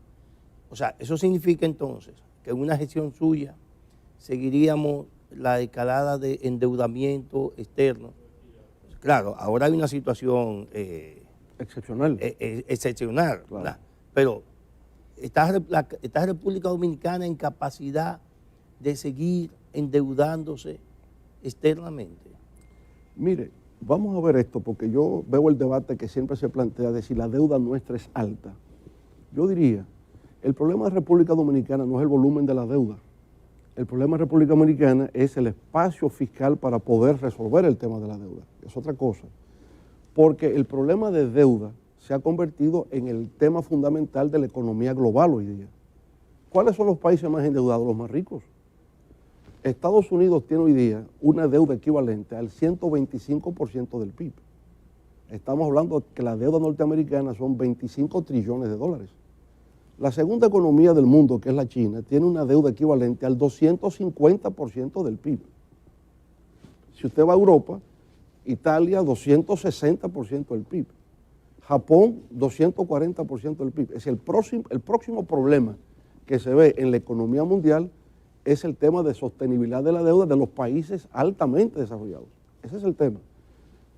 O sea, eso significa entonces que en una gestión suya seguiríamos la escalada de endeudamiento externo. Claro, ahora hay una situación excepcional, claro. ¿Verdad? Pero ¿está República Dominicana en capacidad de seguir endeudándose externamente? Mire, vamos a ver esto, porque yo veo el debate que siempre se plantea de si la deuda nuestra es alta. Yo diría, el problema de República Dominicana no es el volumen de la deuda. El problema de República Dominicana es el espacio fiscal para poder resolver el tema de la deuda. Es otra cosa. Porque el problema de deuda se ha convertido en el tema fundamental de la economía global hoy día. ¿Cuáles son los países más endeudados? Los más ricos. Estados Unidos tiene hoy día una deuda equivalente al 125% del PIB. Estamos hablando de que la deuda norteamericana son 25 trillones de dólares. La segunda economía del mundo, que es la China, tiene una deuda equivalente al 250% del PIB. Si usted va a Europa, Italia, 260% del PIB. Japón, 240% del PIB. Es el próximo problema que se ve en la economía mundial es el tema de sostenibilidad de la deuda de los países altamente desarrollados. Ese es el tema.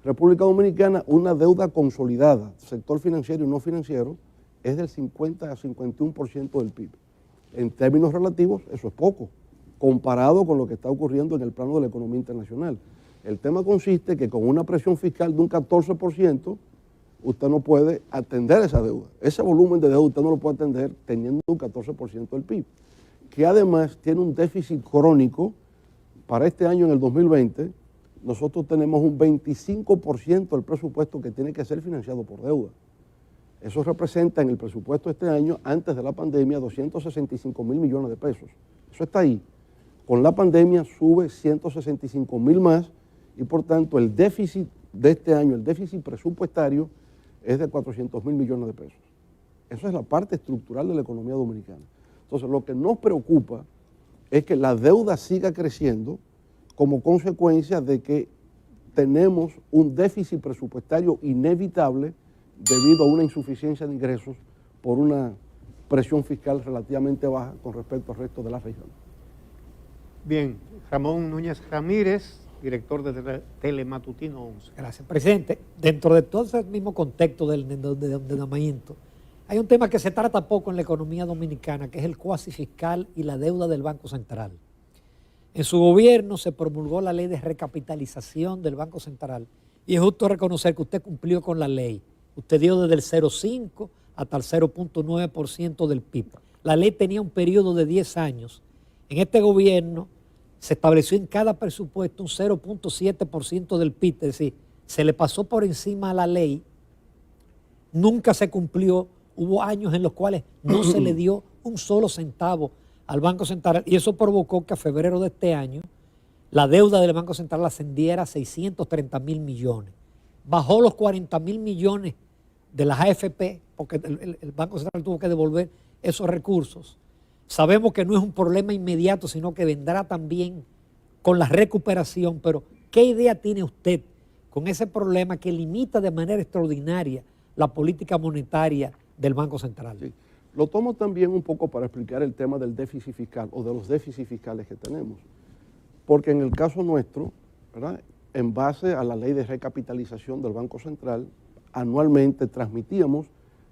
República Dominicana, una deuda consolidada, sector financiero y no financiero, es del 50 a 51% del PIB. En términos relativos, eso es poco, comparado con lo que está ocurriendo en el plano de la economía internacional. El tema consiste que con una presión fiscal de un 14%, usted no puede atender esa deuda. Ese volumen de deuda usted no lo puede atender teniendo un 14% del PIB, que además tiene un déficit crónico. Para este año, en el 2020, nosotros tenemos un 25% del presupuesto que tiene que ser financiado por deuda. Eso representa en el presupuesto de este año, antes de la pandemia, 265.000 millones de pesos. Eso está ahí. Con la pandemia sube 165.000 más y por tanto el déficit de este año, el déficit presupuestario, es de 400.000 millones de pesos. Eso es la parte estructural de la economía dominicana. Entonces, lo que nos preocupa es que la deuda siga creciendo como consecuencia de que tenemos un déficit presupuestario inevitable debido a una insuficiencia de ingresos por una presión fiscal relativamente baja con respecto al resto de la región. Bien, Ramón Núñez Ramírez, director de Telematutino 11. Gracias, presidente. Dentro de todo ese mismo contexto del endeudamiento, hay un tema que se trata poco en la economía dominicana, que es el cuasi fiscal y la deuda del Banco Central. En su gobierno se promulgó la ley de recapitalización del Banco Central y es justo reconocer que usted cumplió con la ley. Usted dio desde el 0,5 hasta el 0,9% del PIB. La ley tenía un periodo de 10 años. En este gobierno se estableció en cada presupuesto un 0,7% del PIB, es decir, se le pasó por encima a la ley, nunca se cumplió, hubo años en los cuales no se le dio un solo centavo al Banco Central y eso provocó que a febrero de este año la deuda del Banco Central ascendiera a 630.000 millones. Bajó los 40.000 millones de las AFP porque el Banco Central tuvo que devolver esos recursos. Sabemos que no es un problema inmediato, sino que vendrá también con la recuperación, pero ¿qué idea tiene usted con ese problema que limita de manera extraordinaria la política monetaria del Banco Central? Sí. Lo tomo también un poco para explicar el tema del déficit fiscal o de los déficits fiscales que tenemos, porque en el caso nuestro, ¿verdad?, en base a la ley de recapitalización del Banco Central, anualmente transmitíamos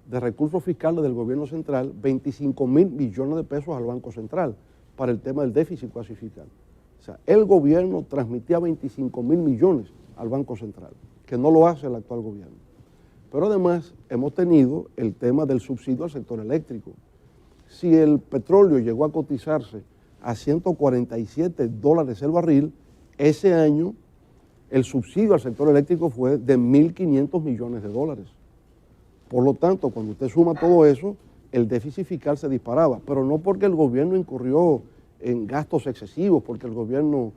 de recursos fiscales del gobierno central 25.000 millones de pesos al Banco Central para el tema del déficit cuasi fiscal. O sea, el gobierno transmitía 25.000 millones al Banco Central, que no lo hace el actual gobierno. Pero además hemos tenido el tema del subsidio al sector eléctrico. Si el petróleo llegó a cotizarse a $147 el barril, ese año el subsidio al sector eléctrico fue de 1.500 millones de dólares. Por lo tanto, cuando usted suma todo eso, el déficit fiscal se disparaba, pero no porque el gobierno incurrió en gastos excesivos, porque el gobierno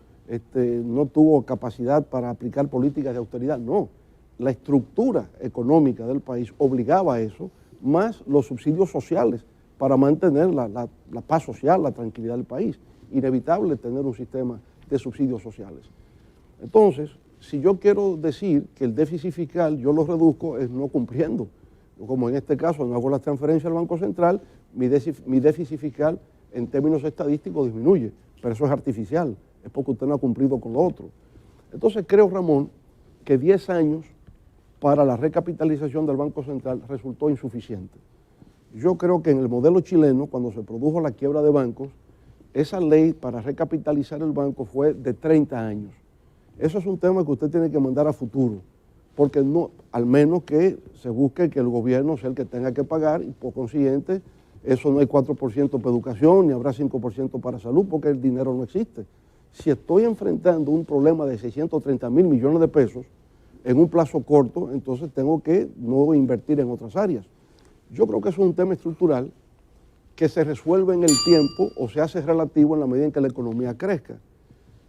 no tuvo capacidad para aplicar políticas de austeridad, no. La estructura económica del país obligaba a eso, más los subsidios sociales para mantener la paz social, la tranquilidad del país. Inevitable tener un sistema de subsidios sociales. Entonces, si yo quiero decir que el déficit fiscal yo lo reduzco es no cumpliendo. Como en este caso no hago las transferencias al Banco Central, mi déficit fiscal en términos estadísticos disminuye, pero eso es artificial, es porque usted no ha cumplido con lo otro. Entonces creo, Ramón, que 10 años para la recapitalización del Banco Central resultó insuficiente. Yo creo que en el modelo chileno, cuando se produjo la quiebra de bancos, esa ley para recapitalizar el banco fue de 30 años. Eso es un tema que usted tiene que mandar a futuro, porque no, al menos que se busque que el gobierno sea el que tenga que pagar y por consiguiente eso no hay 4% para educación ni habrá 5% para salud porque el dinero no existe. Si estoy enfrentando un problema de 630.000 millones de pesos en un plazo corto, entonces tengo que no invertir en otras áreas. Yo creo que eso es un tema estructural que se resuelve en el tiempo o se hace relativo en la medida en que la economía crezca.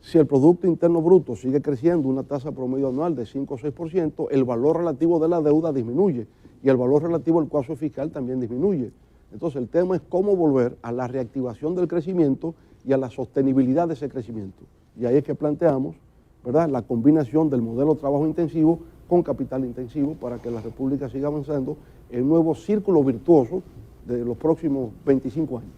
Si el Producto Interno Bruto sigue creciendo una tasa promedio anual de 5 o 6%, el valor relativo de la deuda disminuye y el valor relativo del cuadro fiscal también disminuye. Entonces el tema es cómo volver a la reactivación del crecimiento y a la sostenibilidad de ese crecimiento. Y ahí es que planteamos, ¿verdad?, la combinación del modelo de trabajo intensivo con capital intensivo para que la República siga avanzando en un nuevo círculo virtuoso de los próximos 25 años.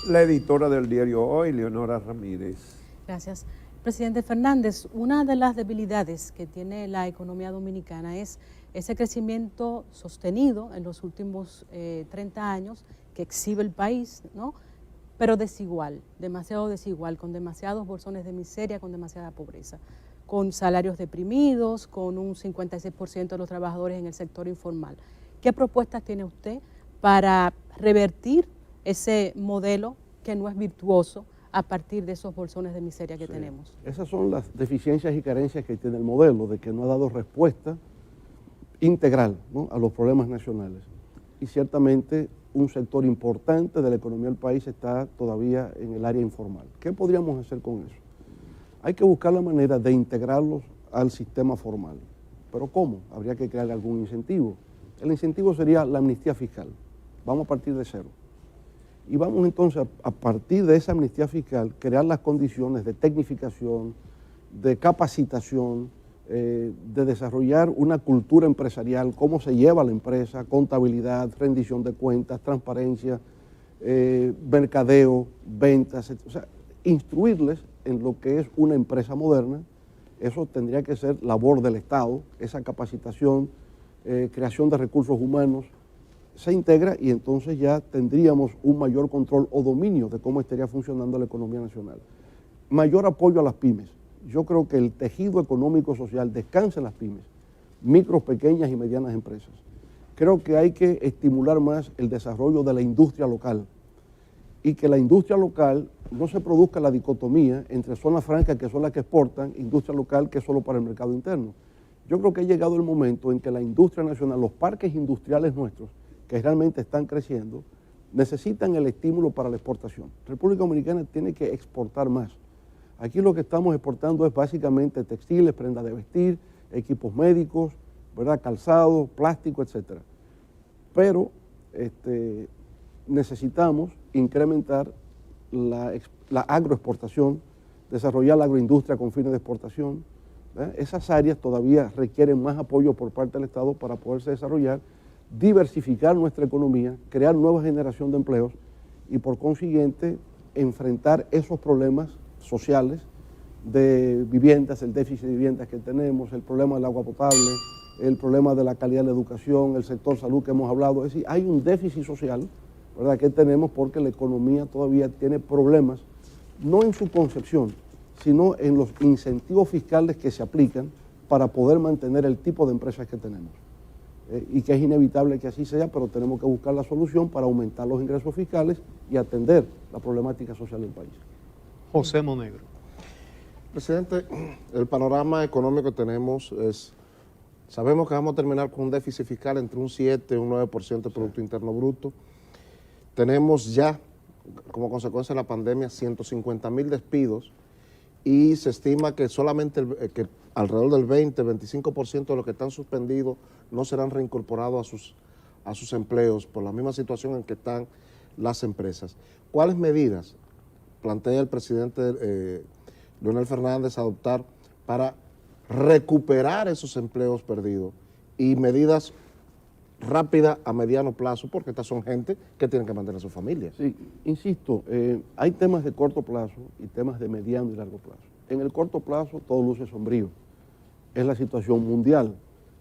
La editora del diario Hoy, Leonora Ramírez. Gracias. Presidente Fernández, una de las debilidades que tiene la economía dominicana es ese crecimiento sostenido en los últimos 30 años que exhibe el país, ¿no?, pero desigual, demasiado desigual, con demasiados bolsones de miseria, con demasiada pobreza, con salarios deprimidos, con un 56% de los trabajadores en el sector informal. ¿Qué propuestas tiene usted para revertir ese modelo que no es virtuoso a partir de esos bolsones de miseria que tenemos? Esas son las deficiencias y carencias que tiene el modelo, de que no ha dado respuesta integral, ¿no?, a los problemas nacionales. Y ciertamente un sector importante de la economía del país está todavía en el área informal. ¿Qué podríamos hacer con eso? Hay que buscar la manera de integrarlos al sistema formal. ¿Pero cómo? Habría que crear algún incentivo. El incentivo sería la amnistía fiscal. Vamos a partir de cero. Y vamos entonces a partir de esa amnistía fiscal crear las condiciones de tecnificación, de capacitación, de desarrollar una cultura empresarial, cómo se lleva la empresa, contabilidad, rendición de cuentas, transparencia, mercadeo, ventas, o sea, instruirles en lo que es una empresa moderna. Eso tendría que ser labor del Estado, esa capacitación, creación de recursos humanos, se integra y entonces ya tendríamos un mayor control o dominio de cómo estaría funcionando la economía nacional. Mayor apoyo a las pymes. Yo creo que el tejido económico social descansa en las pymes, micros, pequeñas y medianas empresas. Creo que hay que estimular más el desarrollo de la industria local y que la industria local no se produzca la dicotomía entre zonas francas, que son las que exportan, industria local, que es solo para el mercado interno. Yo creo que ha llegado el momento en que la industria nacional, los parques industriales nuestros, que realmente están creciendo, necesitan el estímulo para la exportación. República Dominicana tiene que exportar más. Aquí lo que estamos exportando es básicamente textiles, prendas de vestir, equipos médicos, ¿verdad?, calzado, plástico, etc. Pero necesitamos incrementar la agroexportación, desarrollar la agroindustria con fines de exportación. Esas áreas todavía requieren más apoyo por parte del Estado para poderse desarrollar, diversificar nuestra economía, crear nueva generación de empleos y por consiguiente enfrentar esos problemas sociales de viviendas, el déficit de viviendas que tenemos, el problema del agua potable, el problema de la calidad de la educación, el sector salud que hemos hablado. Es decir, hay un déficit social, ¿verdad?, que tenemos porque la economía todavía tiene problemas, no en su concepción, sino en los incentivos fiscales que se aplican para poder mantener el tipo de empresas que tenemos. Y que es inevitable que así sea, pero tenemos que buscar la solución para aumentar los ingresos fiscales y atender la problemática social del país. José Monegro. Presidente, el panorama económico que tenemos es, sabemos que vamos a terminar con un déficit fiscal entre un 7 y un 9% del Producto Interno Bruto. Tenemos ya, como consecuencia de la pandemia, 150,000 despidos y se estima que solamente que alrededor del 20-25% de los que están suspendidos no serán reincorporados a sus empleos por la misma situación en que están las empresas. ¿Cuáles medidas plantea el presidente Leonel Fernández adoptar para recuperar esos empleos perdidos y medidas rápidas a mediano plazo? Porque estas son gente que tienen que mantener a sus familias. Sí, insisto, hay temas de corto plazo y temas de mediano y largo plazo. En el corto plazo todo luce sombrío. Es la situación mundial.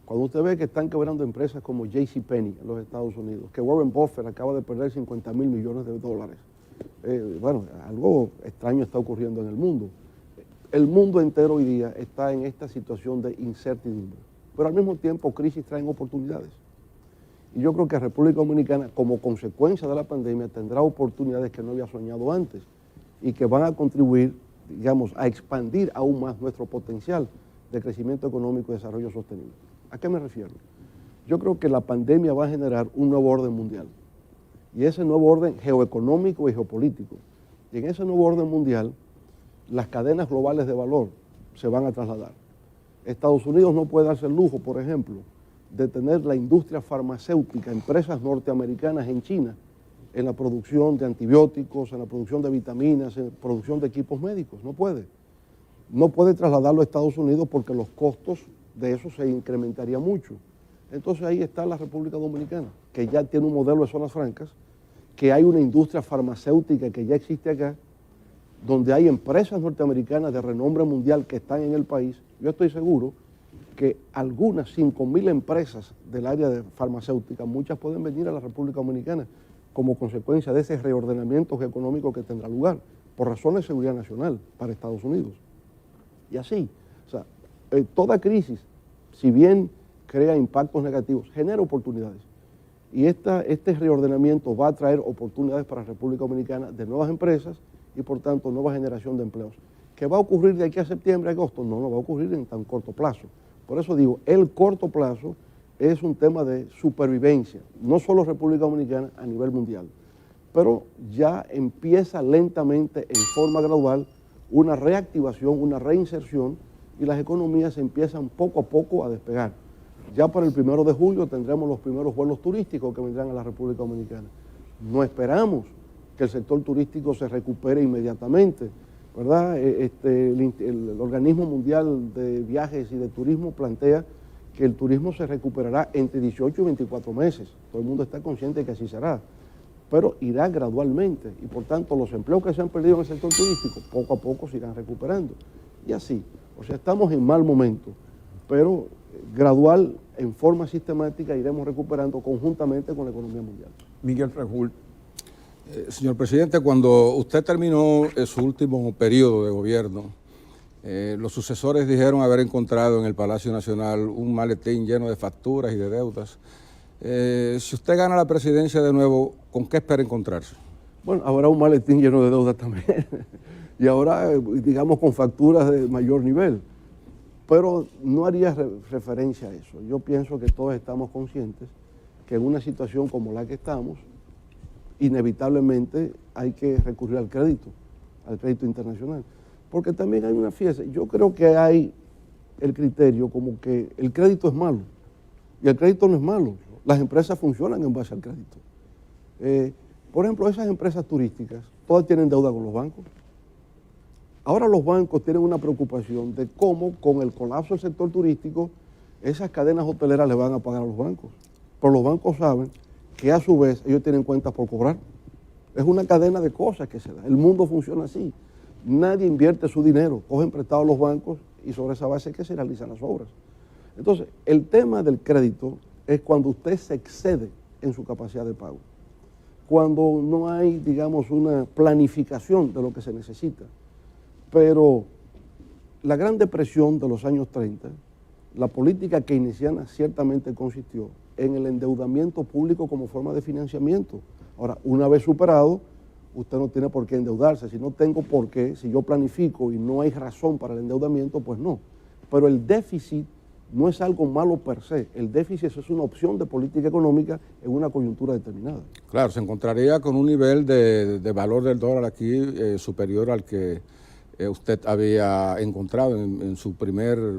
Cuando usted ve que están quebrando empresas como JCPenney en los Estados Unidos, que Warren Buffett acaba de perder 50,000 millones de dólares, bueno, algo extraño está ocurriendo en el mundo. El mundo entero hoy día está en esta situación de incertidumbre, pero al mismo tiempo crisis traen oportunidades. Y yo creo que República Dominicana, como consecuencia de la pandemia, tendrá oportunidades que no había soñado antes y que van a contribuir, digamos, a expandir aún más nuestro potencial de crecimiento económico y desarrollo sostenible. ¿A qué me refiero? Yo creo que la pandemia va a generar un nuevo orden mundial, y ese nuevo orden geoeconómico y geopolítico. Y en ese nuevo orden mundial, las cadenas globales de valor se van a trasladar. Estados Unidos no puede darse el lujo, por ejemplo, de tener la industria farmacéutica, empresas norteamericanas en China, en la producción de antibióticos, en la producción de vitaminas, en la producción de equipos médicos. No puede. No puede trasladarlo a Estados Unidos porque los costos de eso se incrementarían mucho. Entonces ahí está la República Dominicana, que ya tiene un modelo de zonas francas, que hay una industria farmacéutica que ya existe acá, donde hay empresas norteamericanas de renombre mundial que están en el país. Yo estoy seguro que algunas 5,000 empresas del área de farmacéutica, muchas pueden venir a la República Dominicana como consecuencia de ese reordenamiento económico que tendrá lugar, por razones de seguridad nacional para Estados Unidos. Y así, o sea, toda crisis, si bien crea impactos negativos, genera oportunidades. Y este reordenamiento va a traer oportunidades para la República Dominicana de nuevas empresas y por tanto nueva generación de empleos. ¿Qué va a ocurrir de aquí a septiembre, agosto? No va a ocurrir en tan corto plazo. Por eso digo, el corto plazo es un tema de supervivencia, no solo República Dominicana, a nivel mundial. Pero ya empieza lentamente, en forma gradual, una reactivación, una reinserción, y las economías empiezan poco a poco a despegar. Ya para el 1 de julio tendremos los primeros vuelos turísticos que vendrán a la República Dominicana. No esperamos que el sector turístico se recupere inmediatamente, ¿verdad? El Organismo Mundial de Viajes y de Turismo plantea que el turismo se recuperará entre 18 y 24 meses. Todo el mundo está consciente de que así será, pero irá gradualmente y por tanto los empleos que se han perdido en el sector turístico poco a poco se irán recuperando. Y así, o sea, estamos en mal momento, pero gradual, en forma sistemática, iremos recuperando conjuntamente con la economía mundial. Miguel Franjul. Señor presidente, cuando usted terminó su último periodo de gobierno, los sucesores dijeron haber encontrado en el Palacio Nacional un maletín lleno de facturas y de deudas. Si usted gana la presidencia de nuevo, ¿con qué espera encontrarse? Bueno, habrá un maletín lleno de deudas también. Y ahora, digamos, con facturas de mayor nivel. Pero no haría referencia a eso. Yo pienso que todos estamos conscientes que en una situación como la que estamos, inevitablemente hay que recurrir al crédito internacional. Porque también hay una fiesta. Yo creo que hay el criterio como que el crédito es malo. Y el crédito no es malo. Las empresas funcionan en base al crédito. Por ejemplo, esas empresas turísticas, todas tienen deuda con los bancos. Ahora los bancos tienen una preocupación de cómo, con el colapso del sector turístico, esas cadenas hoteleras le van a pagar a los bancos. Pero los bancos saben que a su vez ellos tienen cuentas por cobrar. Es una cadena de cosas que se da. El mundo funciona así. Nadie invierte su dinero, cogen prestado a los bancos y sobre esa base es que se realizan las obras. Entonces, el tema del crédito es cuando usted se excede en su capacidad de pago. Cuando no hay, digamos, una planificación de lo que se necesita. Pero la Gran Depresión de los años 30 La política keynesiana ciertamente consistió en el endeudamiento público como forma de financiamiento. Ahora, una vez superado, usted no tiene por qué endeudarse. Si no tengo por qué, si yo planifico y no hay razón para el endeudamiento, pues no. Pero el déficit no es algo malo per se. El déficit es una opción de política económica en una coyuntura determinada. Claro, se encontraría con un nivel de valor del dólar aquí superior al que usted había encontrado en su primer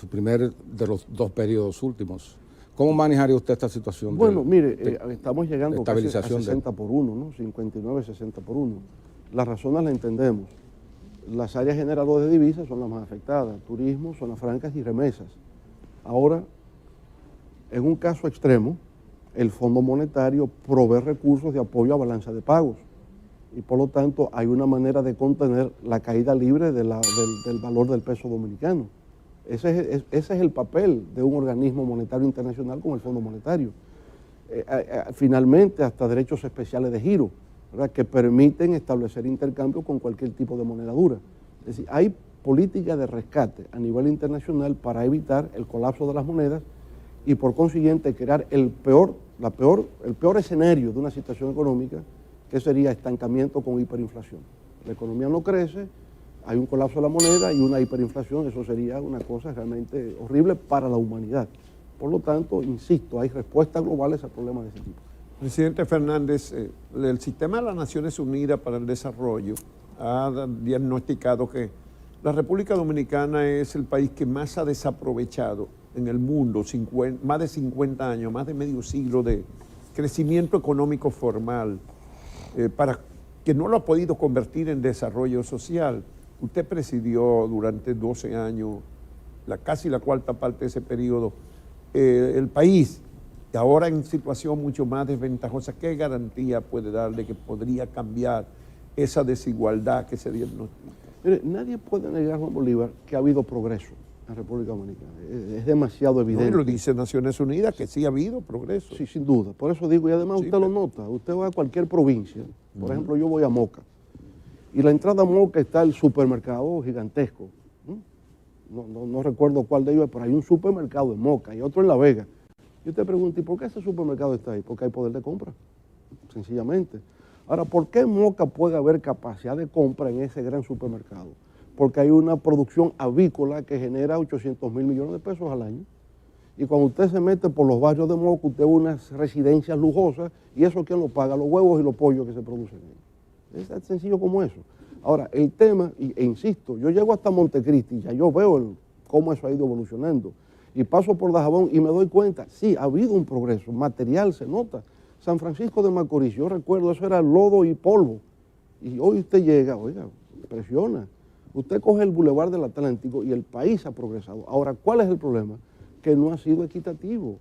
de los 2 periodos últimos. ¿Cómo manejaría usted esta situación? Bueno, mire, estamos llegando casi a estabilización 60 por 1, ¿no? 59, 60 por 1. Las razones las entendemos. Las áreas generadoras de divisas son las más afectadas, turismo, zonas francas y remesas. Ahora, en un caso extremo, el Fondo Monetario provee recursos de apoyo a balanza de pagos y por lo tanto hay una manera de contener la caída libre del valor del peso dominicano. Ese es el papel de un organismo monetario internacional como el Fondo Monetario. Finalmente, hasta derechos especiales de giro, ¿verdad?, que permiten establecer intercambio con cualquier tipo de moneda dura. Es decir, hay políticas de rescate a nivel internacional para evitar el colapso de las monedas y por consiguiente crear el peor escenario de una situación económica, que sería estancamiento con hiperinflación. La economía no crece, hay un colapso de la moneda y una hiperinflación, eso sería una cosa realmente horrible para la humanidad. Por lo tanto, insisto, hay respuestas globales a problemas de ese tipo. Presidente Fernández, el Sistema de las Naciones Unidas para el Desarrollo ha diagnosticado que la República Dominicana es el país que más ha desaprovechado en el mundo, más de 50 años, más de medio siglo de crecimiento económico formal, para que no lo ha podido convertir en desarrollo social. Usted presidió durante 12 años, casi la cuarta parte de ese periodo, el país, y ahora en situación mucho más desventajosa. ¿Qué garantía puede darle que podría cambiar esa desigualdad que se diagnostica? Mire, nadie puede negar, Juan Bolívar, que ha habido progreso en la República Dominicana. Es demasiado evidente. No, lo dice Naciones Unidas, que sí ha habido progreso. Sí, sin duda. Por eso digo, y además usted lo nota. Usted va a cualquier provincia, por ejemplo, yo voy a Moca, y la entrada a Moca está el supermercado gigantesco. No recuerdo cuál de ellos, pero hay un supermercado en Moca y otro en La Vega. Y usted pregunta, ¿y por qué ese supermercado está ahí? Porque hay poder de compra, sencillamente. Ahora, ¿por qué en Moca puede haber capacidad de compra en ese gran supermercado? Porque hay una producción avícola que genera 800 mil millones de pesos al año. Y cuando usted se mete por los barrios de Moca, usted ve unas residencias lujosas, y eso ¿quién lo paga? Los huevos y los pollos que se producen ahí. Es tan sencillo como eso. Ahora, el tema, e insisto, yo llego hasta Montecristi, ya yo veo cómo eso ha ido evolucionando, y paso por Dajabón y me doy cuenta, sí, ha habido un progreso material, se nota. San Francisco de Macorís, yo recuerdo, eso era lodo y polvo, y hoy usted llega, oiga, impresiona. Usted coge el Boulevard del Atlántico y el país ha progresado. Ahora, ¿cuál es el problema? Que no ha sido equitativo.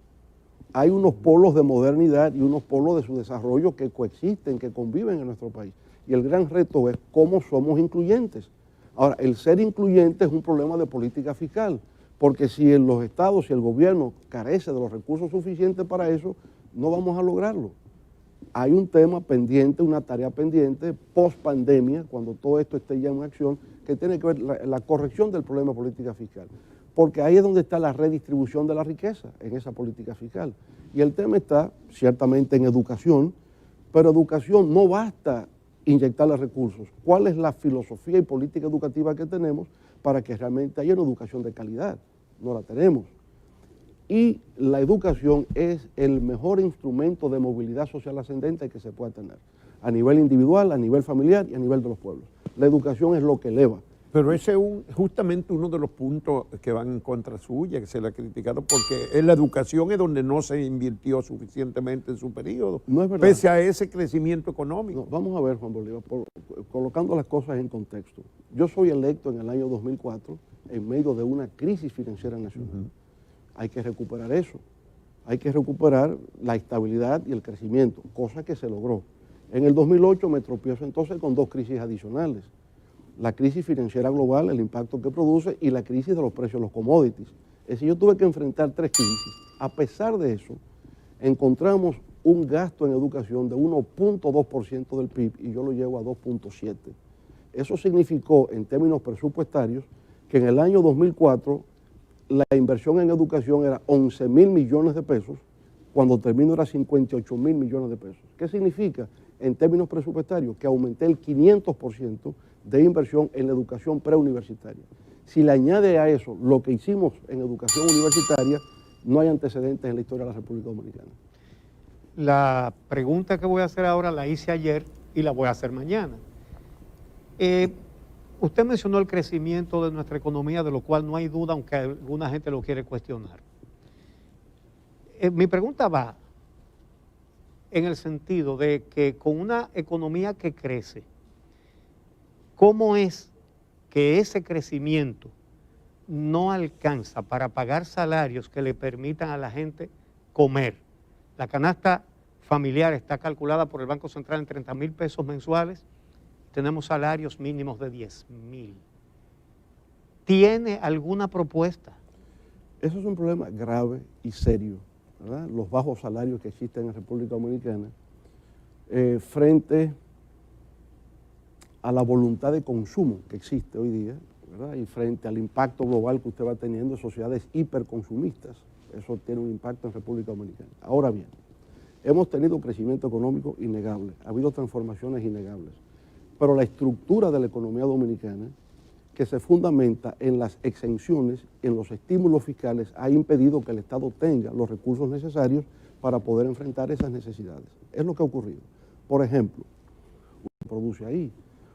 Hay unos polos de modernidad y unos polos de su desarrollo que coexisten, que conviven en nuestro país. Y el gran reto es cómo somos incluyentes. Ahora, el ser incluyente es un problema de política fiscal, porque si en los estados, si el gobierno carece de los recursos suficientes para eso, no vamos a lograrlo. Hay un tema pendiente, una tarea pendiente, post pandemia, cuando todo esto esté ya en acción, que tiene que ver la corrección del problema de política fiscal. Porque ahí es donde está la redistribución de la riqueza, en esa política fiscal. Y el tema está ciertamente en educación, pero educación no basta inyectarle recursos. ¿Cuál es la filosofía y política educativa que tenemos para que realmente haya una educación de calidad? No la tenemos. Y la educación es el mejor instrumento de movilidad social ascendente que se pueda tener, a nivel individual, a nivel familiar y a nivel de los pueblos. La educación es lo que eleva. Pero ese es justamente uno de los puntos que van en contra suya, que se le ha criticado, porque en la educación es donde no se invirtió suficientemente en su periodo, no es verdad, pese a ese crecimiento económico. No, vamos a ver, Juan Bolívar, colocando las cosas en contexto. Yo soy electo en el año 2004 en medio de una crisis financiera nacional. Hay que recuperar eso. Hay que recuperar la estabilidad y el crecimiento, cosa que se logró. En el 2008 me tropiezo entonces con 2 crisis adicionales. La crisis financiera global, el impacto que produce, y la crisis de los precios de los commodities. Es decir, yo tuve que enfrentar 3 crisis. A pesar de eso, encontramos un gasto en educación de 1.2% del PIB y yo lo llevo a 2.7%. Eso significó, en términos presupuestarios, que en el año 2004 la inversión en educación era 11.000 millones de pesos, cuando termino era 58.000 millones de pesos. ¿Qué significa en términos presupuestarios? Que aumenté el 500% de inversión en la educación preuniversitaria. Si le añade a eso lo que hicimos en educación universitaria, no hay antecedentes en la historia de la República Dominicana. La pregunta que voy a hacer ahora la hice ayer y la voy a hacer mañana. Usted mencionó el crecimiento de nuestra economía, de lo cual no hay duda, aunque alguna gente lo quiere cuestionar. Mi pregunta va en el sentido de que con una economía que crece, ¿cómo es que ese crecimiento no alcanza para pagar salarios que le permitan a la gente comer? La canasta familiar está calculada por el Banco Central en 30.000 pesos mensuales. Tenemos salarios mínimos de 10.000. ¿Tiene alguna propuesta? Eso es un problema grave y serio, ¿verdad? Los bajos salarios que existen en la República Dominicana frente a la voluntad de consumo que existe hoy día, ¿verdad? Y frente al impacto global que usted va teniendo en sociedades hiperconsumistas. Eso tiene un impacto en República Dominicana. Ahora bien, hemos tenido crecimiento económico innegable, ha habido transformaciones innegables, pero la estructura de la economía dominicana, que se fundamenta en las exenciones, en los estímulos fiscales, ha impedido que el Estado tenga los recursos necesarios para poder enfrentar esas necesidades. Es lo que ha ocurrido. Por ejemplo, usted produce ahí.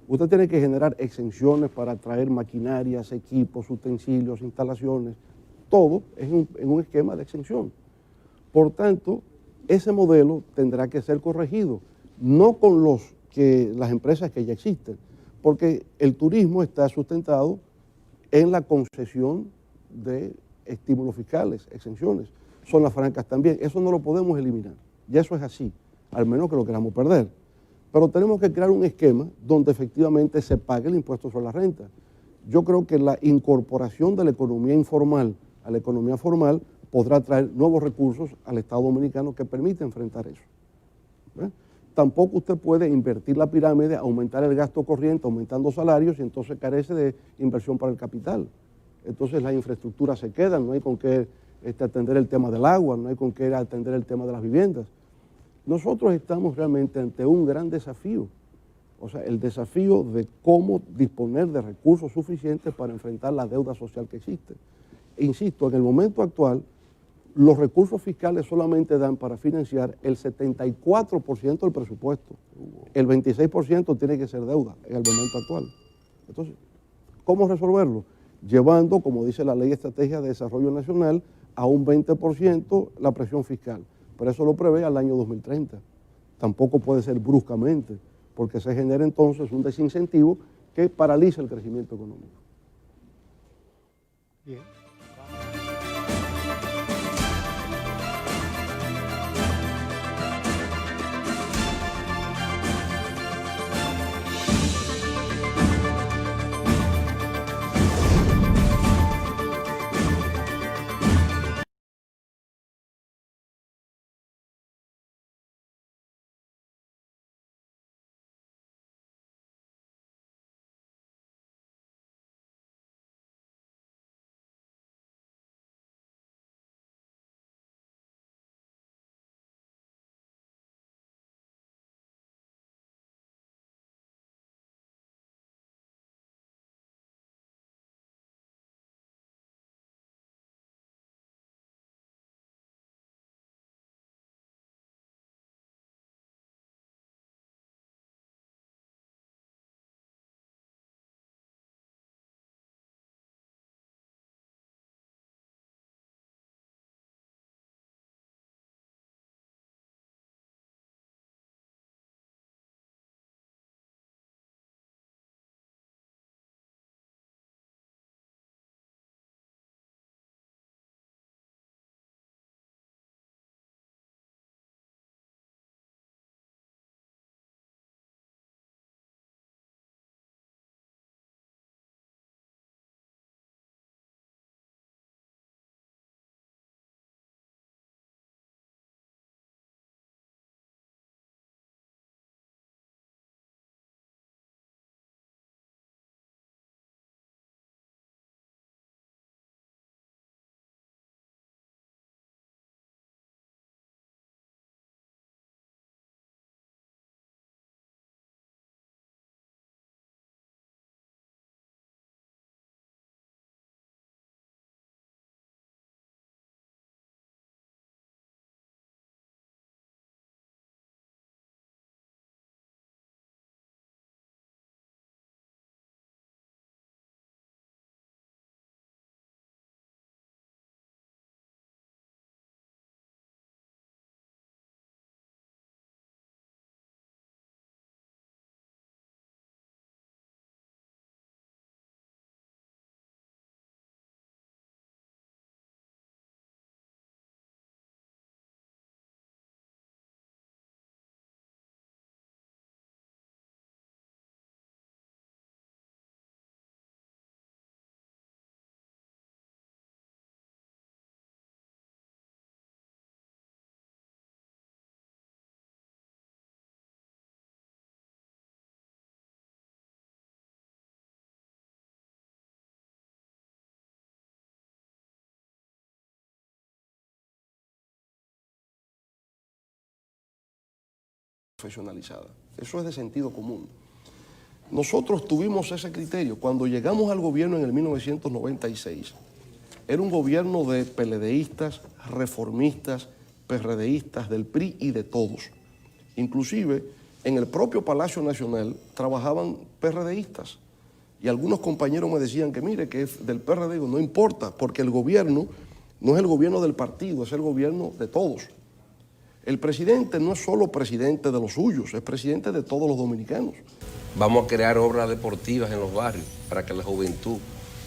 Usted tiene que generar exenciones para traer maquinarias, equipos, utensilios, instalaciones, todo en un esquema de exención. Por tanto, ese modelo tendrá que ser corregido, no con las empresas que ya existen, porque el turismo está sustentado en la concesión de estímulos fiscales, exenciones. Zonas francas también, eso no lo podemos eliminar, ya eso es así, al menos que lo queramos perder. Pero tenemos que crear un esquema donde efectivamente se pague el impuesto sobre la renta. Yo creo que la incorporación de la economía informal a la economía formal podrá traer nuevos recursos al Estado dominicano que permite enfrentar eso. ¿Ve? Tampoco usted puede invertir la pirámide, aumentar el gasto corriente, aumentando salarios, y entonces carece de inversión para el capital. Entonces las infraestructuras se quedan, no hay con qué atender el tema del agua, no hay con qué atender el tema de las viviendas. Nosotros estamos realmente ante un gran desafío, o sea, el desafío de cómo disponer de recursos suficientes para enfrentar la deuda social que existe. E insisto, en el momento actual, los recursos fiscales solamente dan para financiar el 74% del presupuesto. El 26% tiene que ser deuda en el momento actual. Entonces, ¿cómo resolverlo? Llevando, como dice la Ley de Estrategia de Desarrollo Nacional, a un 20% la presión fiscal. Pero eso lo prevé al año 2030. Tampoco puede ser bruscamente, porque se genera entonces un desincentivo que paraliza el crecimiento económico. Bien. profesionalizada. Eso es de sentido común. Nosotros tuvimos ese criterio. Cuando llegamos al gobierno en el 1996, era un gobierno de PLDistas, reformistas, PRDistas, del PRI y de todos. Inclusive, en el propio Palacio Nacional trabajaban PRDistas. Y algunos compañeros me decían que mire, que es del PRD, digo, no importa, porque el gobierno no es el gobierno del partido, es el gobierno de todos. El presidente no es solo presidente de los suyos, es presidente de todos los dominicanos. Vamos a crear obras deportivas en los barrios para que la juventud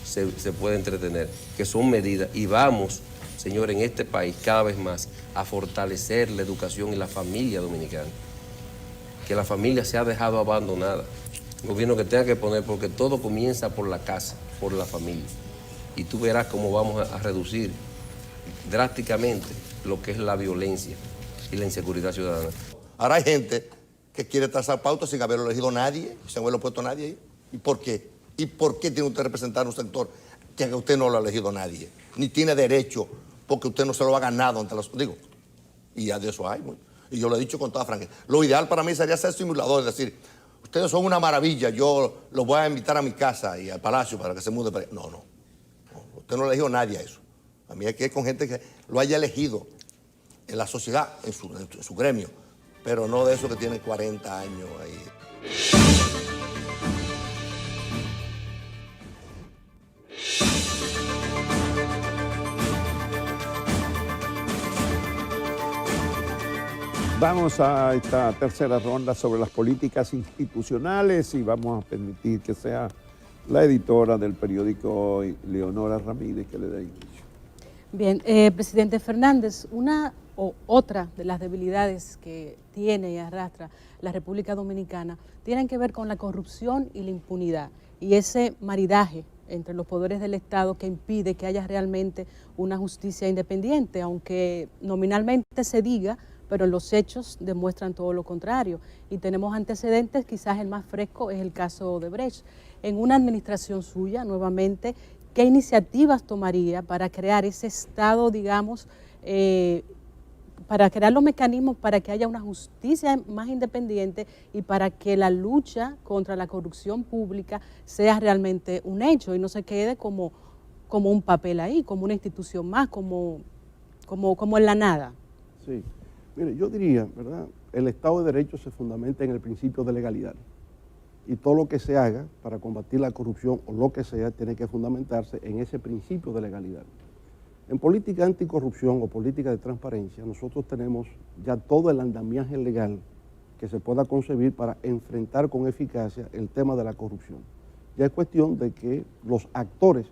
se pueda entretener, que son medidas. Y vamos, señor, en este país cada vez más a fortalecer la educación y la familia dominicana. Que la familia se ha dejado abandonada. Un gobierno que tenga que poner, porque todo comienza por la casa, por la familia. Y tú verás cómo vamos a reducir drásticamente lo que es la violencia y la inseguridad ciudadana. Ahora hay gente que quiere trazar pautas sin haberlo elegido nadie, sin haberlo puesto nadie ahí. ¿Y por qué? ¿Y por qué tiene usted que representar un sector que a usted no lo ha elegido nadie? Ni tiene derecho, porque usted no se lo ha ganado ante los... Digo, y ya de eso hay. Y yo lo he dicho con toda franqueza. Lo ideal para mí sería ser simulador, es decir, ustedes son una maravilla, yo los voy a invitar a mi casa y al palacio para que se mude para allá. No, usted no ha elegido nadie a eso. A mí hay que ir con gente que lo haya elegido en la sociedad, en su gremio, pero no de esos que tienen 40 años ahí. Vamos a esta tercera ronda sobre las políticas institucionales y vamos a permitir que sea la editora del periódico Leonora Ramírez que le dé inicio. Bien, presidente Fernández, una o otra de las debilidades que tiene y arrastra la República Dominicana tienen que ver con la corrupción y la impunidad y ese maridaje entre los poderes del Estado que impide que haya realmente una justicia independiente, aunque nominalmente se diga, pero los hechos demuestran todo lo contrario. Y tenemos antecedentes, quizás el más fresco es el caso de Brecht. En una administración suya, nuevamente, ¿qué iniciativas tomaría para crear ese Estado, digamos, para crear los mecanismos para que haya una justicia más independiente y para que la lucha contra la corrupción pública sea realmente un hecho y no se quede como un papel ahí, como una institución más, como en la nada? Sí. Mire, yo diría, ¿verdad? El Estado de Derecho se fundamenta en el principio de legalidad y todo lo que se haga para combatir la corrupción o lo que sea tiene que fundamentarse en ese principio de legalidad. En política anticorrupción o política de transparencia nosotros tenemos ya todo el andamiaje legal que se pueda concebir para enfrentar con eficacia el tema de la corrupción. Ya es cuestión de que los actores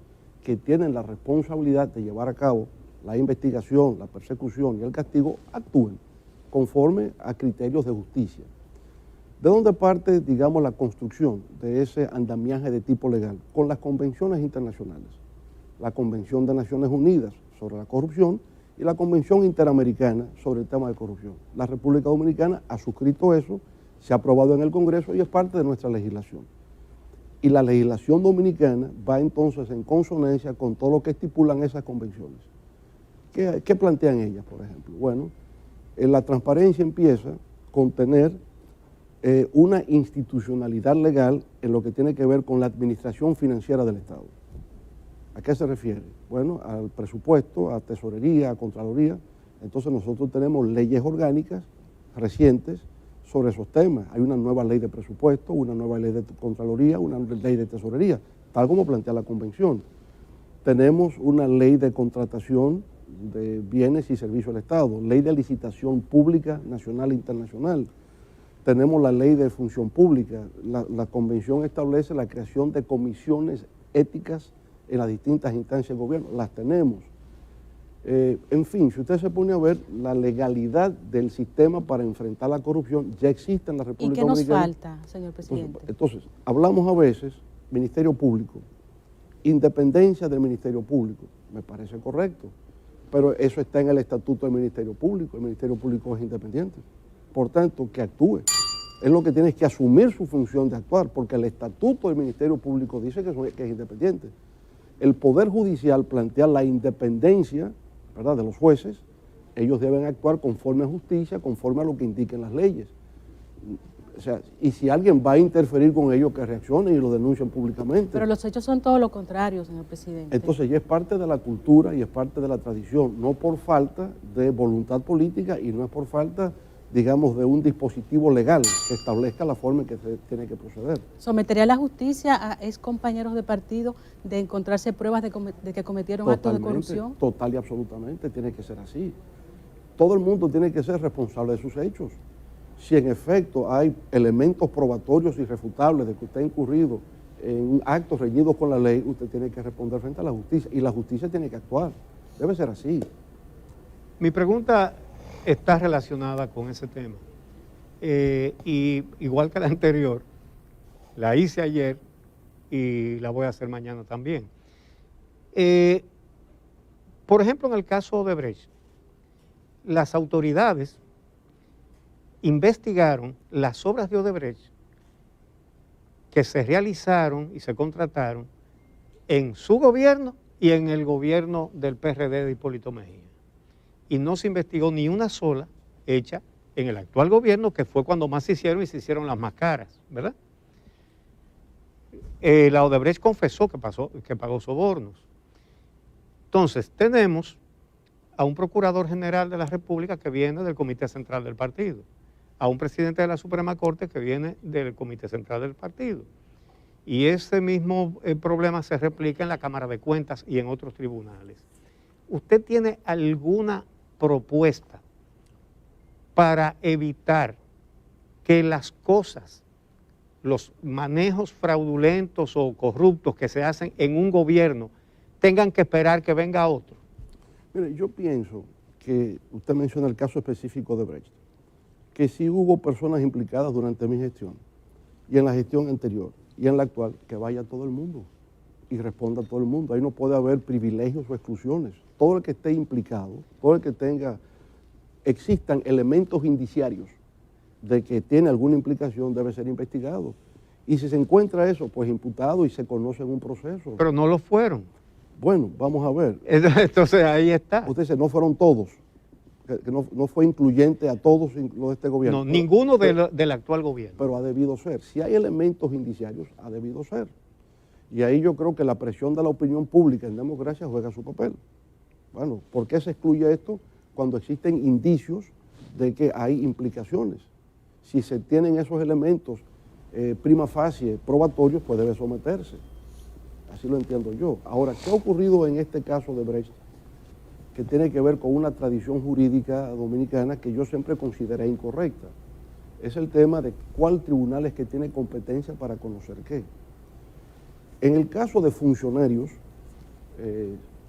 que tienen la responsabilidad de llevar a cabo la investigación, la persecución y el castigo actúen conforme a criterios de justicia. ¿De dónde parte, digamos, la construcción de ese andamiaje de tipo legal? Con las convenciones internacionales. La Convención de Naciones Unidas sobre la corrupción y la Convención Interamericana sobre el tema de corrupción. La República Dominicana ha suscrito eso, se ha aprobado en el Congreso y es parte de nuestra legislación. Y la legislación dominicana va entonces en consonancia con todo lo que estipulan esas convenciones. ¿Qué plantean ellas, por ejemplo? Bueno, la transparencia empieza con tener una institucionalidad legal en lo que tiene que ver con la administración financiera del Estado. ¿A qué se refiere? Bueno, al presupuesto, a tesorería, a contraloría. Entonces nosotros tenemos leyes orgánicas recientes sobre esos temas. Hay una nueva ley de presupuesto, una nueva ley de contraloría, una ley de tesorería, tal como plantea la Convención. Tenemos una ley de contratación de bienes y servicios del Estado, ley de licitación pública nacional e internacional. Tenemos la ley de función pública. La Convención establece la creación de comisiones éticas en las distintas instancias del gobierno. Las tenemos. En fin, si usted se pone a ver, la legalidad del sistema para enfrentar la corrupción ya existe en la República Dominicana. ¿Y qué nos falta, señor presidente? Entonces, hablamos a veces, Ministerio Público, independencia del Ministerio Público, me parece correcto, pero eso está en el Estatuto del Ministerio Público, el Ministerio Público es independiente, por tanto, que actúe. Es lo que tiene que asumir su función de actuar, porque el Estatuto del Ministerio Público dice que es independiente. El Poder Judicial plantea la independencia, ¿verdad?, de los jueces. Ellos deben actuar conforme a justicia, conforme a lo que indiquen las leyes. O sea, y si alguien va a interferir con ellos, que reaccionen y lo denuncien públicamente. Pero los hechos son todo lo contrario, señor presidente. Entonces ya es parte de la cultura y es parte de la tradición, no por falta de voluntad política y no es por falta, digamos, de un dispositivo legal que establezca la forma en que se tiene que proceder. ¿Sometería a la justicia a ex compañeros de partido de encontrarse pruebas de que cometieron actos de corrupción? Total y absolutamente, tiene que ser así. Todo el mundo tiene que ser responsable de sus hechos. Si en efecto hay elementos probatorios irrefutables de que usted ha incurrido en actos reñidos con la ley, usted tiene que responder frente a la justicia y la justicia tiene que actuar. Debe ser así. Mi pregunta está relacionada con ese tema. Y igual que la anterior, la hice ayer y la voy a hacer mañana también. Por ejemplo, en el caso de Odebrecht, las autoridades investigaron las obras de Odebrecht que se realizaron y se contrataron en su gobierno y en el gobierno del PRD de Hipólito Mejía. Y no se investigó ni una sola hecha en el actual gobierno, que fue cuando más se hicieron y se hicieron las más caras, ¿verdad? La Odebrecht confesó que pagó sobornos. Entonces, tenemos a un procurador general de la República que viene del Comité Central del partido, a un presidente de la Suprema Corte que viene del Comité Central del partido. Y ese mismo problema se replica en la Cámara de Cuentas y en otros tribunales. ¿Usted tiene alguna propuesta para evitar que las cosas, los manejos fraudulentos o corruptos que se hacen en un gobierno, tengan que esperar que venga otro? Mire, yo pienso que usted menciona el caso específico de Brecht, que sí hubo personas implicadas durante mi gestión y en la gestión anterior y en la actual, que vaya todo el mundo y responda a todo el mundo. Ahí no puede haber privilegios o exclusiones. Todo el que esté implicado, todo el que existan elementos indiciarios de que tiene alguna implicación debe ser investigado. Y si se encuentra eso, pues imputado y se conoce en un proceso. Pero no lo fueron. Bueno, vamos a ver. Entonces ahí está. Usted dice, no fueron todos, que no fue incluyente a todos los de este gobierno. No, ninguno del actual gobierno. Pero ha debido ser. Si hay elementos indiciarios, ha debido ser. Y ahí yo creo que la presión de la opinión pública en democracia juega su papel. Bueno, ¿por qué se excluye esto cuando existen indicios de que hay implicaciones? Si se tienen esos elementos prima facie probatorios, pues debe someterse. Así lo entiendo yo. Ahora, ¿qué ha ocurrido en este caso de Brecht? Que tiene que ver con una tradición jurídica dominicana que yo siempre consideré incorrecta. Es el tema de cuál tribunal es que tiene competencia para conocer qué. En el caso de funcionarios,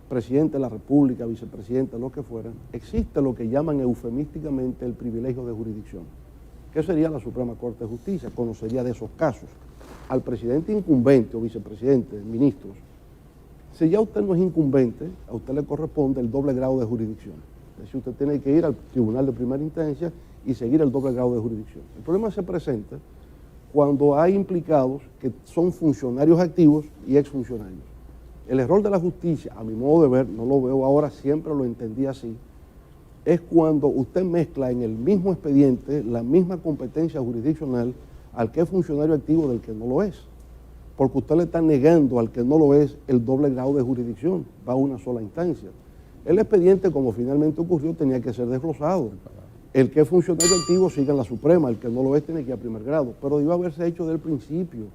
presidente de la República, vicepresidente, lo que fueran, existe lo que llaman eufemísticamente el privilegio de jurisdicción. ¿Qué sería la Suprema Corte de Justicia? Conocería de esos casos. Al presidente incumbente o vicepresidente, ministros, si ya usted no es incumbente, a usted le corresponde el doble grado de jurisdicción. Es decir, usted tiene que ir al tribunal de primera instancia y seguir el doble grado de jurisdicción. El problema se presenta cuando hay implicados que son funcionarios activos y exfuncionarios. El error de la justicia, a mi modo de ver, no lo veo ahora, siempre lo entendí así, es cuando usted mezcla en el mismo expediente la misma competencia jurisdiccional al que es funcionario activo del que no lo es. Porque usted le está negando al que no lo es el doble grado de jurisdicción, va a una sola instancia. El expediente, como finalmente ocurrió, tenía que ser desglosado. El que es funcionario activo sigue en la Suprema, el que no lo es tiene que ir a primer grado, pero debió haberse hecho desde el principio.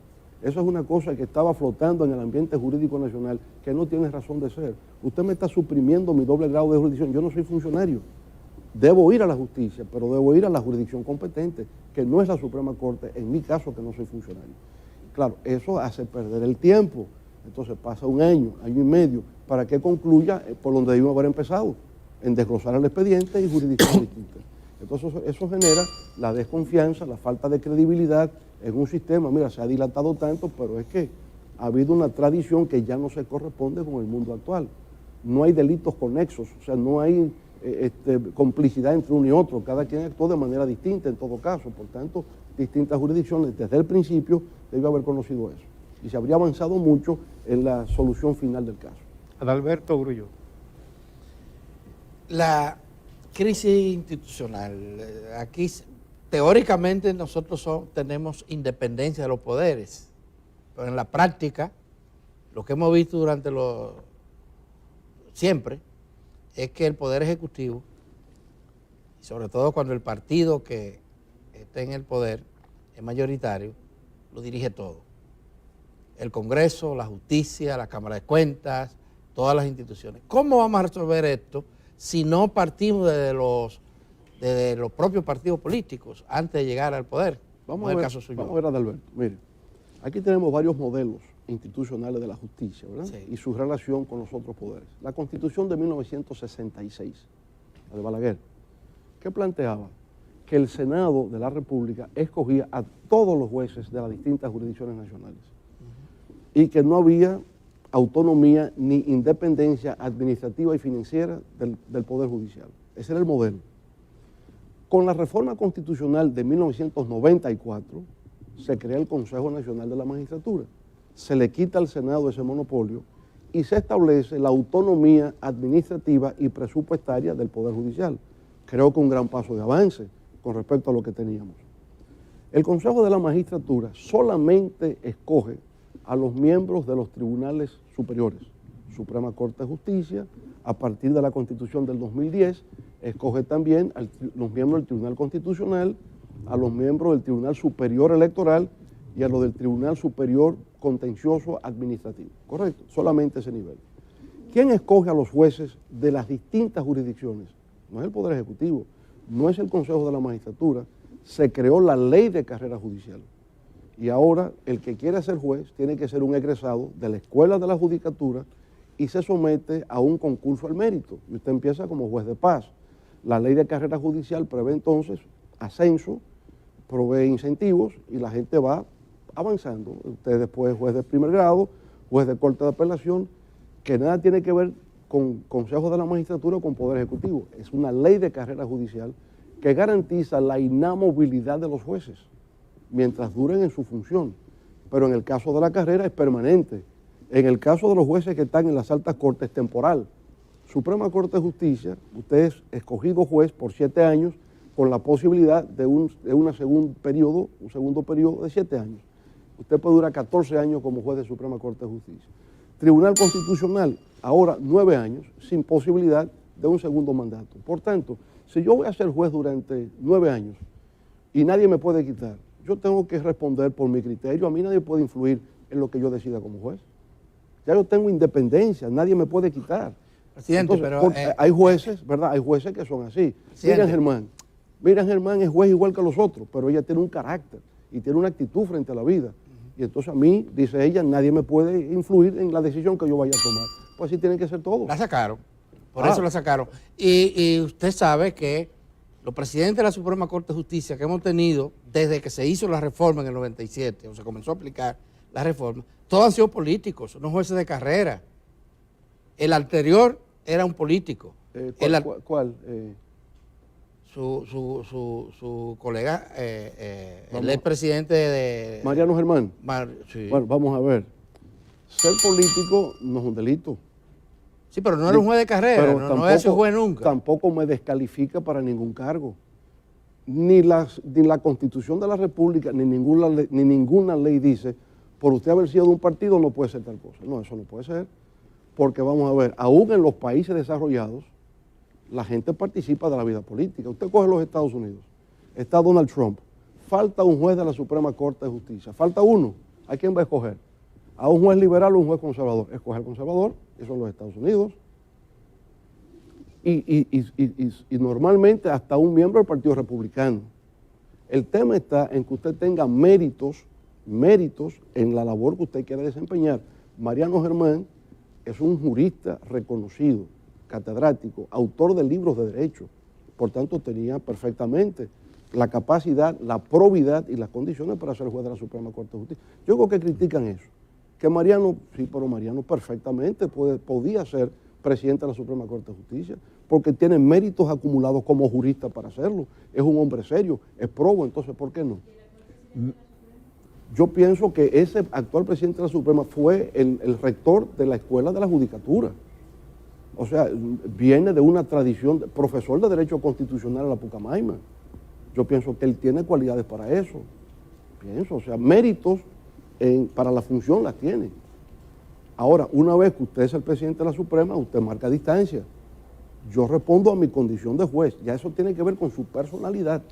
Eso es una cosa que estaba flotando en el ambiente jurídico nacional, que no tiene razón de ser. Usted me está suprimiendo mi doble grado de jurisdicción, yo no soy funcionario. Debo ir a la justicia, pero debo ir a la jurisdicción competente, que no es la Suprema Corte, en mi caso que no soy funcionario. Claro, eso hace perder el tiempo. Entonces pasa un año, año y medio, para que concluya por donde debimos haber empezado, en desglosar el expediente y jurisdicción distinta. Entonces eso genera la desconfianza, la falta de credibilidad en un sistema. Mira, se ha dilatado tanto, pero es que ha habido una tradición que ya no se corresponde con el mundo actual. No hay delitos conexos, o sea, no hay complicidad entre uno y otro. Cada quien actuó de manera distinta en todo caso. Por tanto, distintas jurisdicciones desde el principio debió haber conocido eso. Y se habría avanzado mucho en la solución final del caso. Adalberto Grullón. La crisis institucional, aquí teóricamente nosotros tenemos independencia de los poderes, pero en la práctica, lo que hemos visto siempre, es que el Poder Ejecutivo, sobre todo cuando el partido que está en el poder es mayoritario, lo dirige todo. El Congreso, la Justicia, la Cámara de Cuentas, todas las instituciones. ¿Cómo vamos a resolver esto si no partimos desde los propios partidos políticos antes de llegar al poder? Vamos a ver, Adalberto. Mire, aquí tenemos varios modelos institucionales de la justicia, ¿verdad? Sí. Y su relación con los otros poderes. La Constitución de 1966, la de Balaguer, ¿qué planteaba? Que el Senado de la República escogía a todos los jueces de las distintas jurisdicciones nacionales y que no había autonomía ni independencia administrativa y financiera del Poder Judicial. Ese era el modelo. Con la reforma constitucional de 1994 se crea el Consejo Nacional de la Magistratura. Se le quita al Senado ese monopolio y se establece la autonomía administrativa y presupuestaria del Poder Judicial. Creo que un gran paso de avance con respecto a lo que teníamos. El Consejo de la Magistratura solamente escoge a los miembros de los tribunales superiores. Suprema Corte de Justicia, a partir de la Constitución del 2010, escoge también a los miembros del Tribunal Constitucional, a los miembros del Tribunal Superior Electoral y a los del Tribunal Superior Contencioso Administrativo. ¿Correcto? Solamente ese nivel. ¿Quién escoge a los jueces de las distintas jurisdicciones? No es el Poder Ejecutivo, no es el Consejo de la Magistratura. Se creó la Ley de Carrera Judicial. Y ahora el que quiere ser juez tiene que ser un egresado de la Escuela de la Judicatura y se somete a un concurso al mérito. Y usted empieza como juez de paz. La Ley de Carrera Judicial prevé entonces ascenso, provee incentivos y la gente va avanzando. Usted después es juez de primer grado, juez de Corte de Apelación, que nada tiene que ver con Consejo de la Magistratura o con Poder Ejecutivo. Es una ley de carrera judicial que garantiza la inamovilidad de los jueces mientras duren en su función. Pero en el caso de la carrera es permanente. En el caso de los jueces que están en las altas cortes es temporal. Suprema Corte de Justicia, usted es escogido juez por 7 años con la posibilidad de un segundo periodo de 7 años. Usted puede durar 14 años como juez de Suprema Corte de Justicia. Tribunal Constitucional, ahora 9 años, sin posibilidad de un segundo mandato. Por tanto, si yo voy a ser juez durante 9 años y nadie me puede quitar, yo tengo que responder por mi criterio. A mí nadie puede influir en lo que yo decida como juez. Ya yo tengo independencia, nadie me puede quitar. Presidente, entonces, pero... hay jueces, ¿verdad? Hay jueces que son así. Miriam Germán es juez igual que los otros, pero ella tiene un carácter y tiene una actitud frente a la vida. Y entonces a mí, dice ella, nadie me puede influir en la decisión que yo vaya a tomar. Pues así tienen que ser todos. La sacaron, por eso la sacaron. Y usted sabe que los presidentes de la Suprema Corte de Justicia que hemos tenido desde que se hizo la reforma en el 97, o se comenzó a aplicar la reforma, todos han sido políticos, no jueces de carrera. El anterior era un político. ¿Cuál? Su colega, el expresidente de... Mariano Germán. Sí. Bueno, vamos a ver. Ser político no es un delito. Sí, pero no era un juez de carrera, no había sido juez nunca. Tampoco me descalifica para ningún cargo. Ni la Constitución de la República, ni ninguna ley dice, por usted haber sido de un partido no puede ser tal cosa. No, eso no puede ser. Porque vamos a ver, aún en los países desarrollados, la gente participa de la vida política. Usted coge los Estados Unidos, está Donald Trump, falta un juez de la Suprema Corte de Justicia, falta uno. ¿A quién va a escoger? ¿A un juez liberal o un juez conservador? Escoge al conservador, eso en los Estados Unidos. Y normalmente hasta un miembro del Partido Republicano. El tema está en que usted tenga méritos en la labor que usted quiera desempeñar. Mariano Germán es un jurista reconocido, catedrático, autor de libros de derecho. Por tanto, tenía perfectamente la capacidad, la probidad y las condiciones para ser juez de la Suprema Corte de Justicia. Yo creo que critican eso. Que Mariano, sí, pero Mariano perfectamente podía ser presidente de la Suprema Corte de Justicia, porque tiene méritos acumulados como jurista para hacerlo. Es un hombre serio, es probo, entonces, ¿por qué no? Yo pienso que ese actual presidente de la Suprema fue el rector de la Escuela de la Judicatura. O sea, viene de una tradición, profesor de Derecho Constitucional a la Pucamaima. Yo pienso que él tiene cualidades para eso. Pienso, o sea, méritos para la función las tiene. Ahora, una vez que usted es el presidente de la Suprema, usted marca distancia. Yo respondo a mi condición de juez. Ya eso tiene que ver con su personalidad.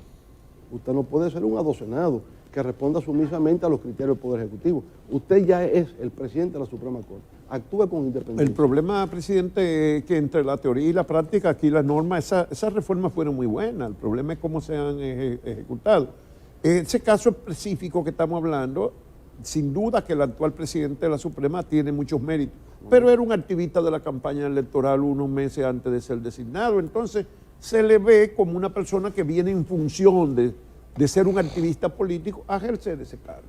Usted no puede ser un adocenado que responda sumisamente a los criterios del Poder Ejecutivo. Usted ya es el presidente de la Suprema Corte. Actúe con independencia. El problema, presidente, es que entre la teoría y la práctica, aquí las normas, esas reformas fueron muy buenas. El problema es cómo se han ejecutado. Ese caso específico que estamos hablando, sin duda que el actual presidente de la Suprema tiene muchos méritos, pero era un activista de la campaña electoral unos meses antes de ser designado. Entonces, se le ve como una persona que viene en función de ser un activista político a ejercer ese cargo.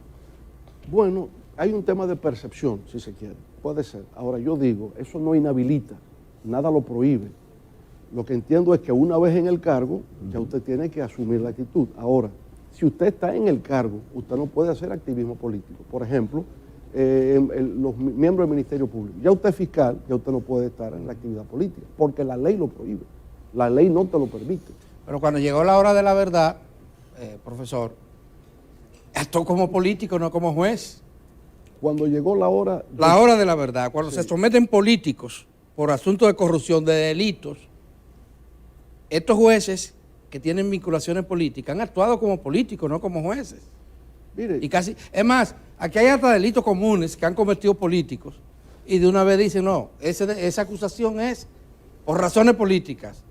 Bueno, hay un tema de percepción, si se quiere. Puede ser. Ahora, yo digo, eso no inhabilita, nada lo prohíbe. Lo que entiendo es que una vez en el cargo, ya usted tiene que asumir la actitud. Ahora, si usted está en el cargo, usted no puede hacer activismo político. Por ejemplo, los miembros del Ministerio Público. Ya usted es fiscal, ya usted no puede estar en la actividad política, porque la ley lo prohíbe. La ley no te lo permite. Pero cuando llegó la hora de la verdad, profesor, actuó como político, no como juez. Cuando llegó la hora... La hora de la verdad, cuando se someten políticos por asuntos de corrupción, de delitos, estos jueces que tienen vinculaciones políticas han actuado como políticos, no como jueces. Mire, y casi, es más, aquí hay hasta delitos comunes que han cometido políticos y de una vez dicen, no, esa acusación es por razones políticas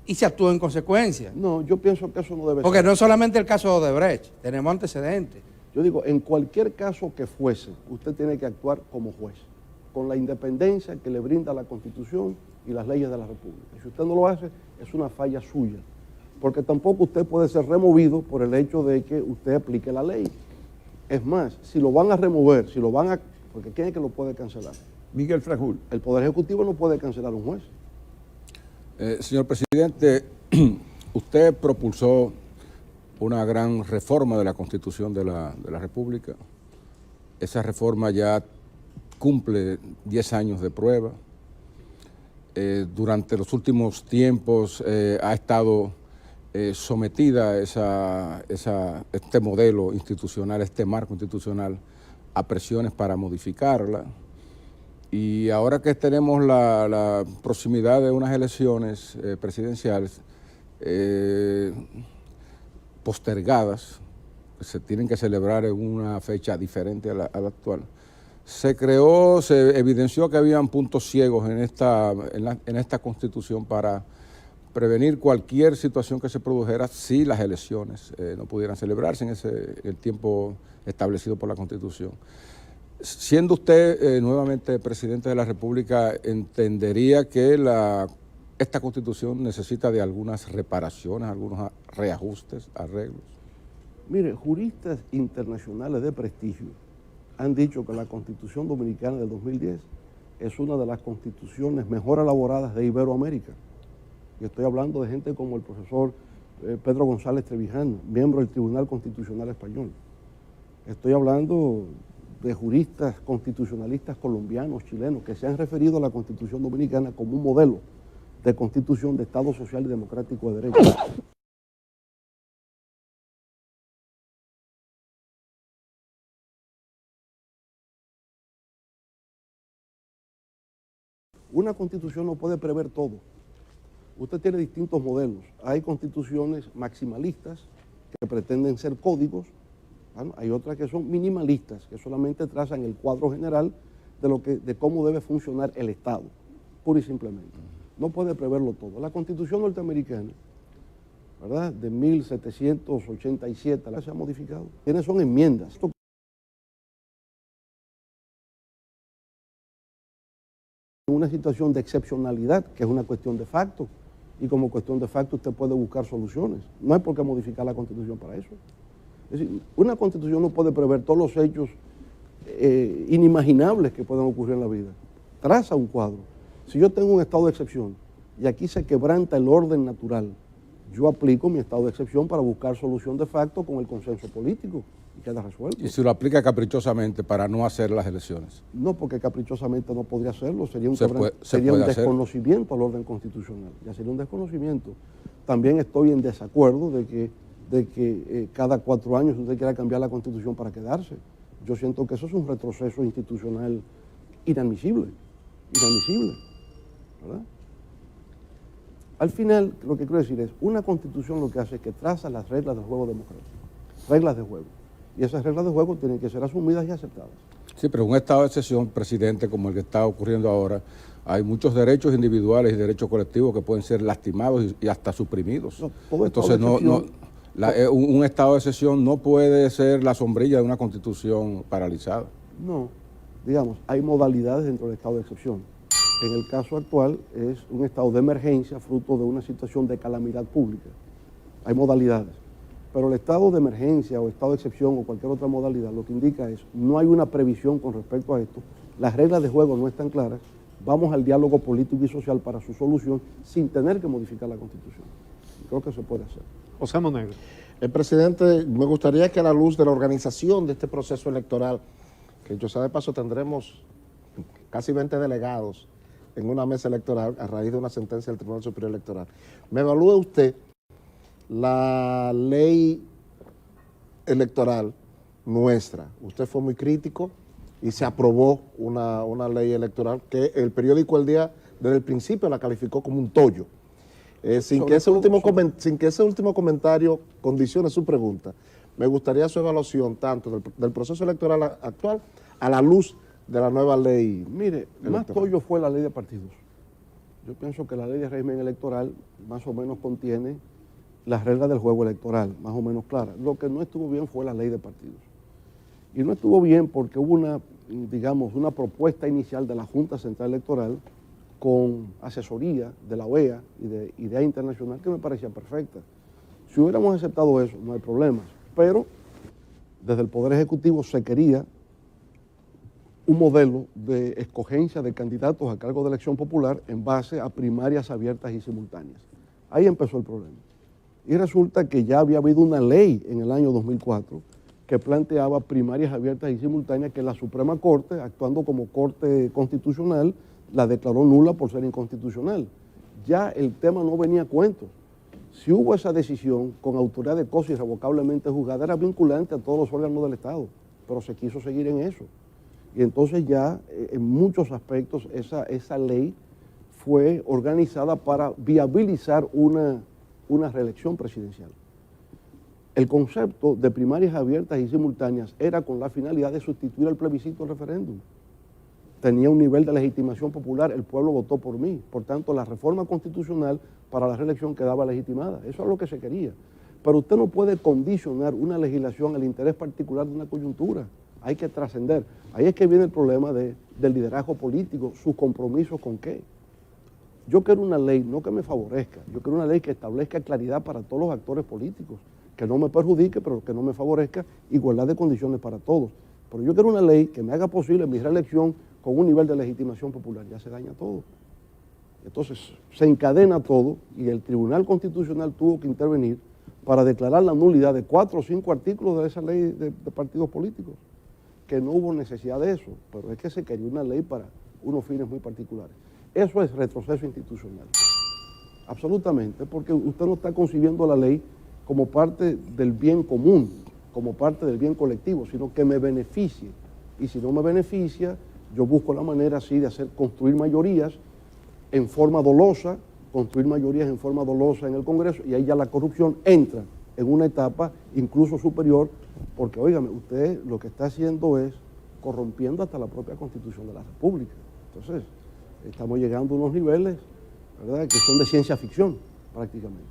y se actúa en consecuencia. No, yo pienso que eso no debe Porque ser. no es solamente el caso de Odebrecht, tenemos antecedentes. Yo digo, en cualquier caso que fuese, usted tiene que actuar como juez, con la independencia que le brinda la Constitución y las leyes de la República. Si usted no lo hace, es una falla suya, porque tampoco usted puede ser removido por el hecho de que usted aplique la ley. Es más, si lo van a remover, porque ¿quién es que lo puede cancelar? Miguel Franjul. El Poder Ejecutivo no puede cancelar a un juez. Señor presidente, usted propulsó una gran reforma de la Constitución de la República. Esa reforma ya cumple 10 años de prueba. Durante los últimos tiempos ha estado sometida este modelo institucional, este marco institucional, a presiones para modificarla. Y ahora que tenemos la proximidad de unas elecciones presidenciales postergadas, que se tienen que celebrar en una fecha diferente a la actual, se evidenció que habían puntos ciegos en esta Constitución para prevenir cualquier situación que se produjera si las elecciones no pudieran celebrarse en el tiempo establecido por la Constitución. Siendo usted nuevamente presidente de la República, ¿entendería que esta Constitución necesita de algunas reparaciones, algunos reajustes, arreglos? Mire, juristas internacionales de prestigio han dicho que la Constitución Dominicana del 2010 es una de las constituciones mejor elaboradas de Iberoamérica. Y estoy hablando de gente como el profesor Pedro González Trevijano, miembro del Tribunal Constitucional Español. Estoy hablando de juristas constitucionalistas colombianos, chilenos, que se han referido a la Constitución Dominicana como un modelo de constitución de Estado social y democrático de derecho. Una constitución no puede prever todo. Usted tiene distintos modelos. Hay constituciones maximalistas que pretenden ser códigos. Bueno, hay otras que son minimalistas, que solamente trazan el cuadro general de cómo debe funcionar el Estado, pura y simplemente. No puede preverlo todo. La Constitución norteamericana, ¿verdad?, de 1787, la se ha modificado. ¿Quiénes son enmiendas? Una situación de excepcionalidad, que es una cuestión de facto, y como cuestión de facto usted puede buscar soluciones. No hay por qué modificar la Constitución para eso. Es decir, una Constitución no puede prever todos los hechos inimaginables que pueden ocurrir en la vida. Traza un cuadro. Si yo tengo un estado de excepción y aquí se quebranta el orden natural, yo aplico mi estado de excepción para buscar solución de facto con el consenso político y queda resuelto. ¿Y si lo aplica caprichosamente para no hacer las elecciones? No, porque caprichosamente no podría hacerlo, sería un puede desconocimiento al orden constitucional, ya sería un desconocimiento. También estoy en desacuerdo de que de que cada 4 años usted quiera cambiar la Constitución para quedarse. Yo siento que eso es un retroceso institucional inadmisible, ¿verdad? Al final, lo que quiero decir es, una Constitución lo que hace es que traza las reglas del juego democrático, reglas de juego, y esas reglas de juego tienen que ser asumidas y aceptadas. Sí, pero en un estado de excepción, presidente, como el que está ocurriendo ahora, hay muchos derechos individuales y derechos colectivos que pueden ser lastimados y hasta suprimidos. Entonces, un estado de excepción no puede ser la sombrilla de una Constitución paralizada. No, digamos, hay modalidades dentro del estado de excepción. En el caso actual es un estado de emergencia fruto de una situación de calamidad pública. Hay modalidades. Pero el estado de emergencia o estado de excepción o cualquier otra modalidad lo que indica es no hay una previsión con respecto a esto, las reglas de juego no están claras, vamos al diálogo político y social para su solución sin tener que modificar la Constitución. Creo que se puede hacer. José Monegro. Presidente, me gustaría que a la luz de la organización de este proceso electoral, que yo sé de paso tendremos casi 20 delegados en una mesa electoral a raíz de una sentencia del Tribunal Superior Electoral, me evalúe usted la ley electoral nuestra. Usted fue muy crítico y se aprobó una ley electoral que el periódico El Día desde el principio la calificó como un tollo. Sin que ese último comentario condicione su pregunta, me gustaría su evaluación tanto del proceso electoral actual a la luz de la nueva ley. Mire, más tollo fue la ley de partidos. Yo pienso que la ley de régimen electoral más o menos contiene las reglas del juego electoral, más o menos claras. Lo que no estuvo bien fue la ley de partidos. Y no estuvo bien porque hubo una propuesta inicial de la Junta Central Electoral con asesoría de la OEA y de Idea Internacional que me parecía perfecta. Si hubiéramos aceptado eso, no hay problemas. Pero desde el Poder Ejecutivo se quería un modelo de escogencia de candidatos a cargo de elección popular en base a primarias abiertas y simultáneas. Ahí empezó el problema. Y resulta que ya había habido una ley en el año 2004 que planteaba primarias abiertas y simultáneas que la Suprema Corte, actuando como Corte Constitucional, la declaró nula por ser inconstitucional. Ya el tema no venía a cuento. Si hubo esa decisión con autoridad de cosa irrevocablemente juzgada, era vinculante a todos los órganos del Estado, pero se quiso seguir en eso. Y entonces ya en muchos aspectos esa ley fue organizada para viabilizar una reelección presidencial. El concepto de primarias abiertas y simultáneas era con la finalidad de sustituir al plebiscito al referéndum. Tenía un nivel de legitimación popular, el pueblo votó por mí, por tanto la reforma constitucional para la reelección quedaba legitimada, eso es lo que se quería. Pero usted no puede condicionar una legislación al interés particular de una coyuntura, hay que trascender. Ahí es que viene el problema del liderazgo político, sus compromisos con qué. Yo quiero una ley, no que me favorezca, yo quiero una ley que establezca claridad para todos los actores políticos, que no me perjudique, pero que no me favorezca, igualdad de condiciones para todos. Pero yo quiero una ley que me haga posible mi reelección con un nivel de legitimación popular, ya se daña todo. Entonces se encadena todo y el Tribunal Constitucional tuvo que intervenir para declarar la nulidad de 4 o 5 artículos de esa ley de partidos políticos, que no hubo necesidad de eso, pero es que se quería una ley para unos fines muy particulares. Eso es retroceso institucional, absolutamente, porque usted no está concibiendo la ley como parte del bien común, como parte del bien colectivo, sino que me beneficie. Y si no me beneficia, yo busco la manera así de construir mayorías en forma dolosa, en el Congreso, y ahí ya la corrupción entra en una etapa incluso superior, porque, óigame, usted lo que está haciendo es corrompiendo hasta la propia Constitución de la República. Entonces, estamos llegando a unos niveles, ¿verdad?, que son de ciencia ficción, prácticamente.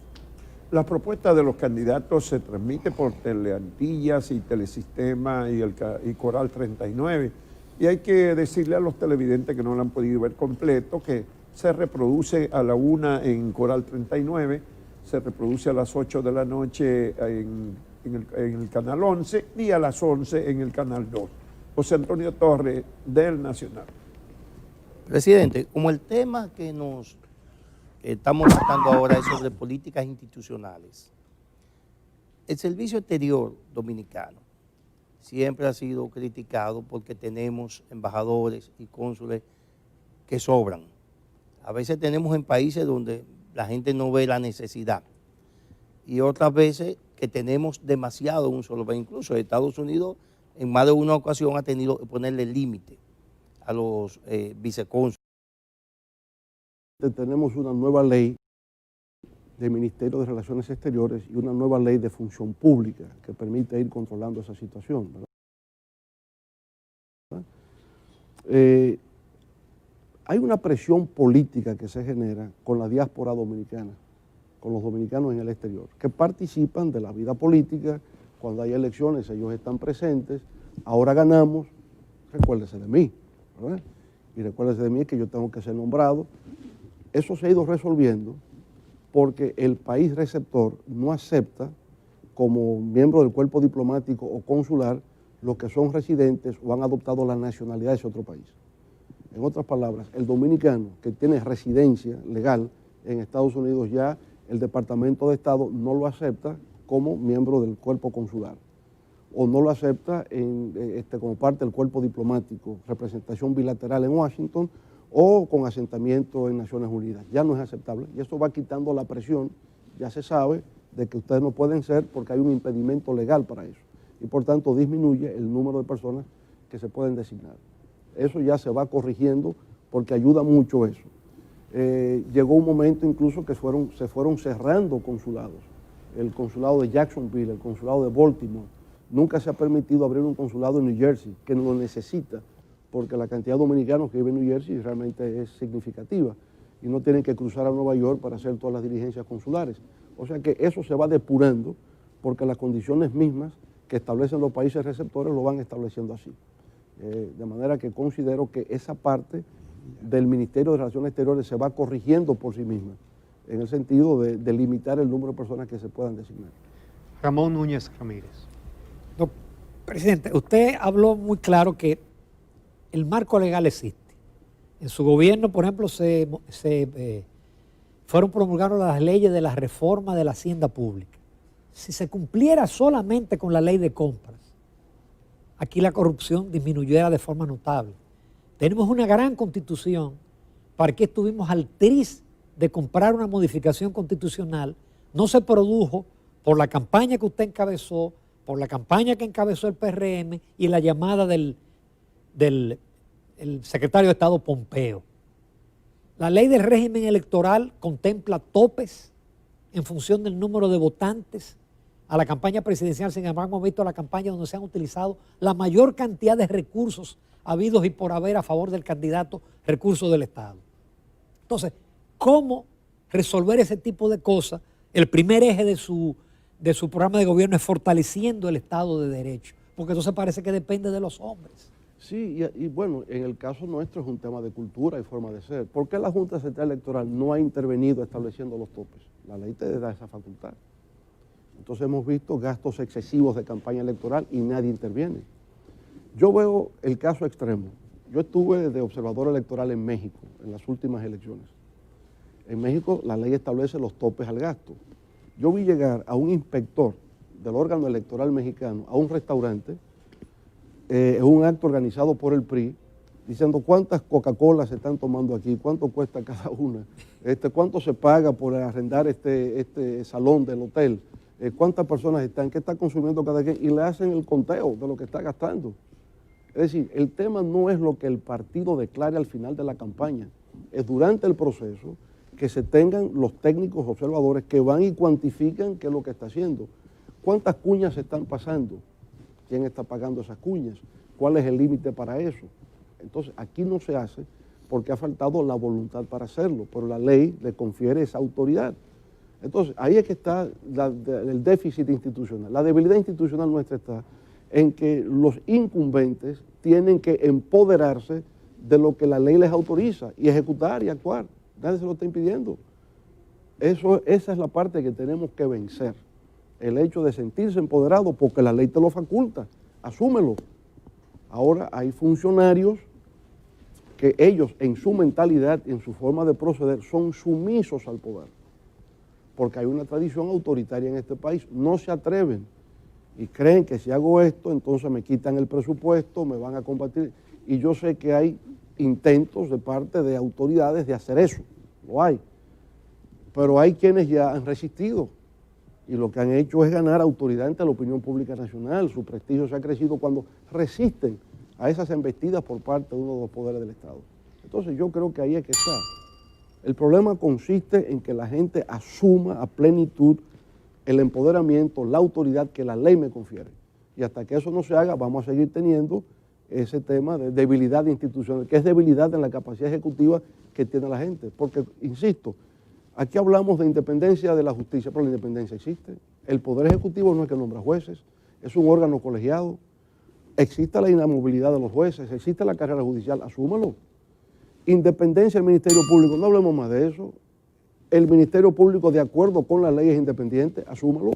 La propuesta de los candidatos se transmite por Teleantillas y Telesistema y Coral 39. Y hay que decirle a los televidentes que no lo han podido ver completo que se reproduce a la 1 en Coral 39, se reproduce a las 8 de la noche en el Canal 11 y a las 11 en el Canal 2. José Antonio Torres, del Nacional. Presidente, como el tema que estamos tratando ahora es sobre políticas institucionales, el Servicio Exterior Dominicano siempre ha sido criticado porque tenemos embajadores y cónsules que sobran. A veces tenemos en países donde la gente no ve la necesidad y otras veces que tenemos demasiado en un solo país. Incluso Estados Unidos en más de una ocasión ha tenido que ponerle límite a los vicecónsules. Tenemos una nueva ley del Ministerio de Relaciones Exteriores y una nueva ley de función pública que permite ir controlando esa situación, ¿verdad? Hay una presión política que se genera con la diáspora dominicana, con los dominicanos en el exterior, que participan de la vida política. Cuando hay elecciones ellos están presentes. Ahora ganamos, recuérdese de mí, ¿verdad? Y recuérdese de mí que yo tengo que ser nombrado. Eso se ha ido resolviendo porque el país receptor no acepta como miembro del cuerpo diplomático o consular los que son residentes o han adoptado la nacionalidad de ese otro país. En otras palabras, el dominicano que tiene residencia legal en Estados Unidos, ya el Departamento de Estado no lo acepta como miembro del cuerpo consular o no lo acepta como parte del cuerpo diplomático, representación bilateral en Washington o con asentamiento en Naciones Unidas. Ya no es aceptable y eso va quitando la presión, ya se sabe, de que ustedes no pueden ser porque hay un impedimento legal para eso y por tanto disminuye el número de personas que se pueden designar. Eso ya se va corrigiendo porque ayuda mucho eso. Llegó un momento incluso que se fueron cerrando consulados. El consulado de Jacksonville, el consulado de Baltimore. Nunca se ha permitido abrir un consulado en New Jersey, que no lo necesita, porque la cantidad de dominicanos que viven en New Jersey realmente es significativa y no tienen que cruzar a Nueva York para hacer todas las diligencias consulares. O sea que eso se va depurando porque las condiciones mismas que establecen los países receptores lo van estableciendo así. De manera que considero que esa parte del Ministerio de Relaciones Exteriores se va corrigiendo por sí misma, en el sentido de limitar el número de personas que se puedan designar. Ramón Núñez Ramírez. Presidente, usted habló muy claro que el marco legal existe. En su gobierno, por ejemplo, fueron promulgadas las leyes de la reforma de la hacienda pública. Si se cumpliera solamente con la ley de compras, aquí la corrupción disminuyera de forma notable. Tenemos una gran constitución. ¿Para qué estuvimos al tris de comprar una modificación constitucional? No se produjo por la campaña que usted encabezó, por la campaña que encabezó el PRM y la llamada del secretario de Estado Pompeo. La ley del régimen electoral contempla topes en función del número de votantes a la campaña presidencial. Sin embargo, hemos visto la campaña donde se han utilizado la mayor cantidad de recursos habidos y por haber a favor del candidato, recursos del Estado. Entonces, ¿cómo resolver ese tipo de cosas? El primer eje de su programa de gobierno es fortaleciendo el Estado de Derecho, porque entonces parece que depende de los hombres. Sí, y bueno, en el caso nuestro es un tema de cultura y forma de ser. ¿Por qué la Junta Central Electoral no ha intervenido estableciendo los topes? La ley te da esa facultad. Entonces hemos visto gastos excesivos de campaña electoral y nadie interviene. Yo veo el caso extremo. Yo estuve de observador electoral en México en las últimas elecciones. En México la ley establece los topes al gasto. Yo vi llegar a un inspector del órgano electoral mexicano a un restaurante, en un acto organizado por el PRI, diciendo cuántas Coca-Cola se están tomando aquí, cuánto cuesta cada una, cuánto se paga por arrendar este salón del hotel, cuántas personas están, qué está consumiendo cada quien, y le hacen el conteo de lo que está gastando. Es decir, el tema no es lo que el partido declare al final de la campaña, es durante el proceso que se tengan los técnicos observadores que van y cuantifican qué es lo que está haciendo. ¿Cuántas cuñas se están pasando? ¿Quién está pagando esas cuñas? ¿Cuál es el límite para eso? Entonces, aquí no se hace porque ha faltado la voluntad para hacerlo, pero la ley le confiere esa autoridad. Entonces, ahí es que está el déficit institucional. La debilidad institucional nuestra está en que los incumbentes tienen que empoderarse de lo que la ley les autoriza y ejecutar y actuar. Nadie se lo está impidiendo. Esa es la parte que tenemos que vencer. El hecho de sentirse empoderado porque la ley te lo faculta. Asúmelo. Ahora hay funcionarios que ellos en su mentalidad y en su forma de proceder son sumisos al poder. Porque hay una tradición autoritaria en este país. No se atreven y creen que si hago esto, entonces me quitan el presupuesto, me van a combatir. Y yo sé que hay intentos de parte de autoridades de hacer eso. Lo hay. Pero hay quienes ya han resistido y lo que han hecho es ganar autoridad ante la opinión pública nacional. Su prestigio se ha crecido cuando resisten a esas embestidas por parte de uno de los poderes del Estado. Entonces yo creo que ahí es que está. El problema consiste en que la gente asuma a plenitud el empoderamiento, la autoridad que la ley me confiere. Y hasta que eso no se haga, vamos a seguir teniendo ese tema de debilidad institucional, que es debilidad en la capacidad ejecutiva que tiene la gente. Porque, insisto, aquí hablamos de independencia de la justicia, pero la independencia existe. El Poder Ejecutivo no es que nombra jueces, es un órgano colegiado. Existe la inamovilidad de los jueces, existe la carrera judicial, asúmalo. Independencia del Ministerio Público, no hablemos más de eso. El Ministerio Público, de acuerdo con las leyes independientes, asúmalo.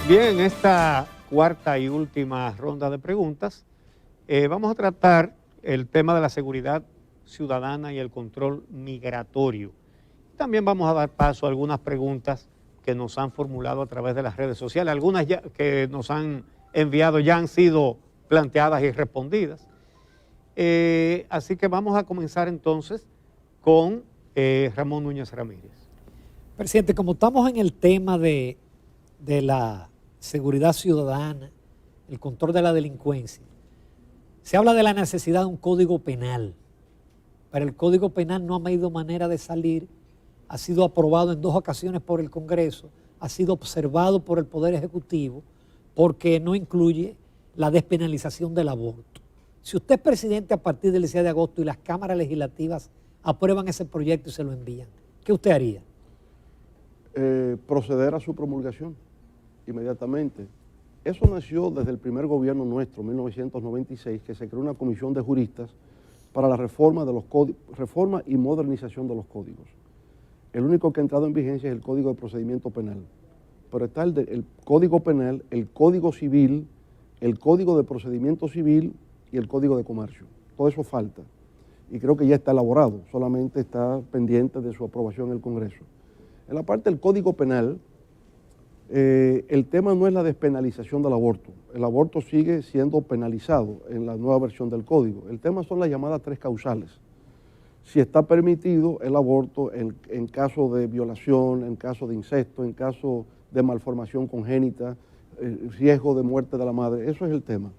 Bien, en esta cuarta y última ronda de preguntas, vamos a tratar el tema de la seguridad ciudadana y el control migratorio. También vamos a dar paso a algunas preguntas que nos han formulado a través de las redes sociales. Algunas ya que nos han enviado ya han sido planteadas y respondidas. Así que vamos a comenzar entonces con Ramón Núñez Ramírez. Presidente, como estamos en el tema de la seguridad ciudadana, el control de la delincuencia, Se habla de la necesidad de un código penal, pero el código penal no ha habido manera de salir, ha sido aprobado en 2 ocasiones por el Congreso, ha sido observado por el Poder Ejecutivo porque no incluye la despenalización del aborto. Si usted es presidente a partir del 16 de agosto y las cámaras legislativas aprueban ese proyecto y se lo envían, ¿qué usted haría? Proceder a su promulgación inmediatamente. Eso nació desde el primer gobierno nuestro, 1996, que se creó una comisión de juristas para la reforma y modernización de los códigos. El único que ha entrado en vigencia es el Código de Procedimiento Penal. Pero está el Código Penal, el Código Civil, el Código de Procedimiento Civil y el Código de Comercio. Todo eso falta. Y creo que ya está elaborado, solamente está pendiente de su aprobación en el Congreso. En la parte del Código Penal, el tema no es la despenalización del aborto. El aborto sigue siendo penalizado en la nueva versión del Código. El tema son las llamadas 3 causales. Si está permitido el aborto en caso de violación, en caso de incesto, en caso de malformación congénita, riesgo de muerte de la madre, eso es el tema.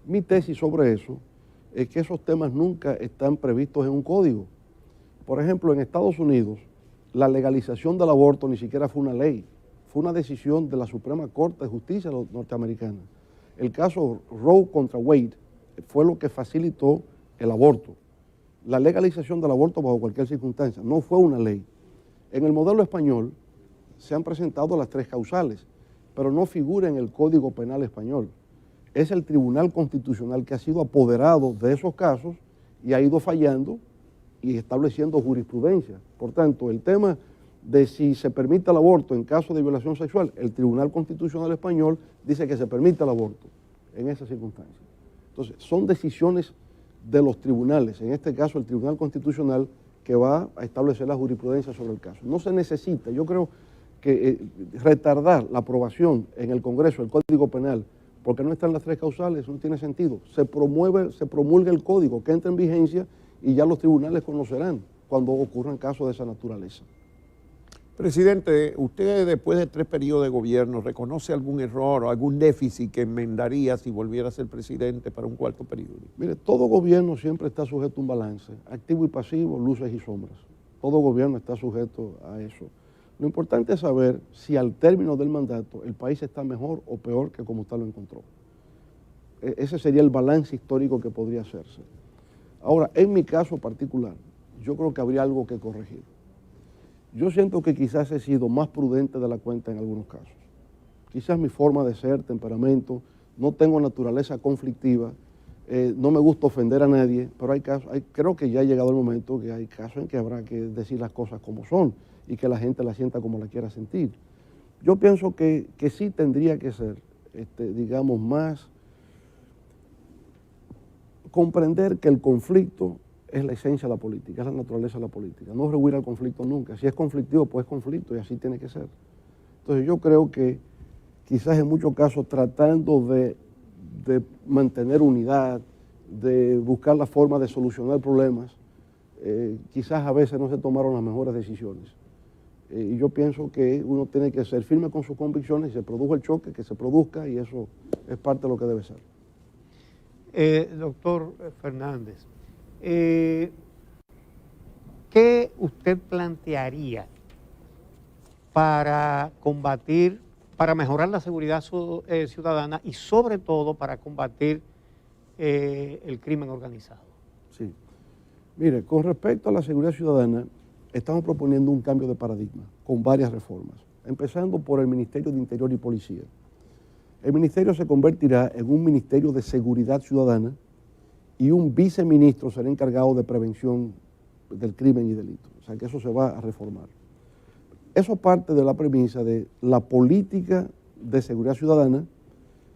Mi tesis sobre eso es que esos temas nunca están previstos en un código. Por ejemplo, en Estados Unidos, la legalización del aborto ni siquiera fue una ley, fue una decisión de la Suprema Corte de Justicia norteamericana. El caso Roe contra Wade fue lo que facilitó el aborto. La legalización del aborto bajo cualquier circunstancia no fue una ley. En el modelo español se han presentado las 3 causales, pero no figura en el Código Penal español. Es el Tribunal Constitucional que ha sido apoderado de esos casos y ha ido fallando y estableciendo jurisprudencia. Por tanto, el tema de si se permite el aborto en caso de violación sexual, el Tribunal Constitucional español dice que se permite el aborto en esas circunstancias. Entonces, son decisiones de los tribunales, en este caso el Tribunal Constitucional, que va a establecer la jurisprudencia sobre el caso. No se necesita, yo creo que retardar la aprobación en el Congreso del Código Penal porque no están las 3 causales, no tiene sentido. Se promulga el código que entra en vigencia y ya los tribunales conocerán cuando ocurran casos de esa naturaleza. Presidente, usted después de 3 periodos de gobierno, ¿reconoce algún error o algún déficit que enmendaría si volviera a ser presidente para un 4º periodo? Mire, todo gobierno siempre está sujeto a un balance, activo y pasivo, luces y sombras. Todo gobierno está sujeto a eso. Lo importante es saber si al término del mandato el país está mejor o peor que como usted lo encontró. Ese sería el balance histórico que podría hacerse. Ahora, en mi caso particular, yo creo que habría algo que corregir. Yo siento que quizás he sido más prudente de la cuenta en algunos casos. Quizás mi forma de ser, temperamento, no tengo naturaleza conflictiva, no me gusta ofender a nadie, pero hay casos, creo que ya ha llegado el momento que hay casos en que habrá que decir las cosas como son y que la gente las sienta como la quiera sentir. Yo pienso que sí tendría que ser, digamos, más comprender que el conflicto es la esencia de la política, es la naturaleza de la política. No rehuir al conflicto nunca. Si es conflictivo, pues es conflicto y así tiene que ser. Entonces yo creo que quizás en muchos casos tratando de mantener unidad, de buscar la forma de solucionar problemas, quizás a veces no se tomaron las mejores decisiones. Y yo pienso que uno tiene que ser firme con sus convicciones, y se produjo el choque, que se produzca, y eso es parte de lo que debe ser. Doctor Fernández, ¿qué usted plantearía para combatir, para mejorar la seguridad ciudadana y sobre todo para combatir el crimen organizado? Sí. Mire, con respecto a la seguridad ciudadana, estamos proponiendo un cambio de paradigma con varias reformas, empezando por el Ministerio de Interior y Policía. El ministerio se convertirá en un Ministerio de Seguridad Ciudadana y un viceministro será encargado de prevención del crimen y delito. O sea que eso se va a reformar. Eso parte de la premisa de la política de seguridad ciudadana,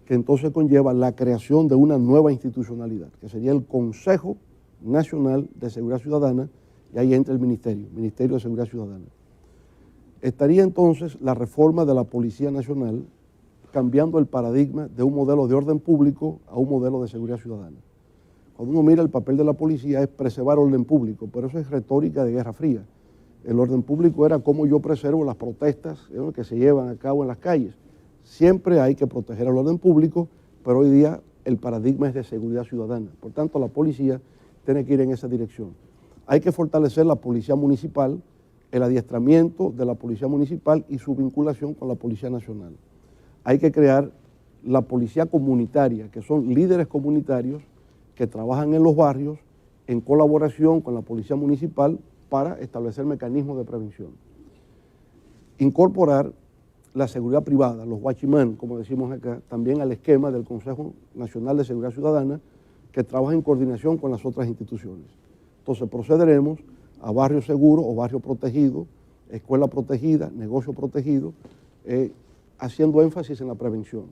que entonces conlleva la creación de una nueva institucionalidad, que sería el Consejo Nacional de Seguridad Ciudadana, y ahí entra el Ministerio de Seguridad Ciudadana. Estaría entonces la reforma de la Policía Nacional, cambiando el paradigma de un modelo de orden público a un modelo de seguridad ciudadana. Cuando uno mira el papel de la policía es preservar orden público, pero eso es retórica de Guerra Fría. El orden público era cómo yo preservo las protestas que se llevan a cabo en las calles. Siempre hay que proteger el orden público, pero hoy día el paradigma es de seguridad ciudadana. Por tanto, la policía tiene que ir en esa dirección. Hay que fortalecer la policía municipal, el adiestramiento de la policía municipal y su vinculación con la Policía Nacional. Hay que crear la policía comunitaria, que son líderes comunitarios que trabajan en los barrios en colaboración con la policía municipal para establecer mecanismos de prevención. Incorporar la seguridad privada, los watchmen, como decimos acá, también al esquema del Consejo Nacional de Seguridad Ciudadana, que trabaja en coordinación con las otras instituciones. Entonces procederemos a barrio seguro o barrio protegido, escuela protegida, negocio protegido, haciendo énfasis en la prevención.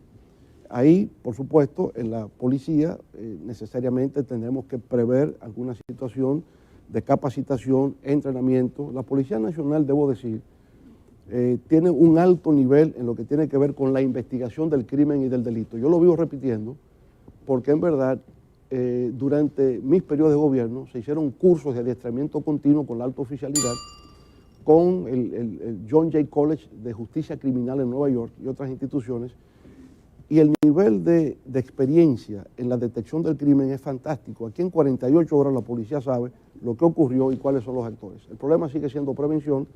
Ahí, por supuesto, en la policía necesariamente tendremos que prever alguna situación de capacitación, entrenamiento. La Policía Nacional, debo decir, tiene un alto nivel en lo que tiene que ver con la investigación del crimen y del delito. Yo lo vivo repitiendo porque en verdad durante mis periodos de gobierno se hicieron cursos de adiestramiento continuo con la alta oficialidad con el John Jay College de Justicia Criminal en Nueva York y otras instituciones, y el nivel de experiencia en la detección del crimen es fantástico. Aquí en 48 horas la policía sabe lo que ocurrió y cuáles son los actores. El problema sigue siendo prevención.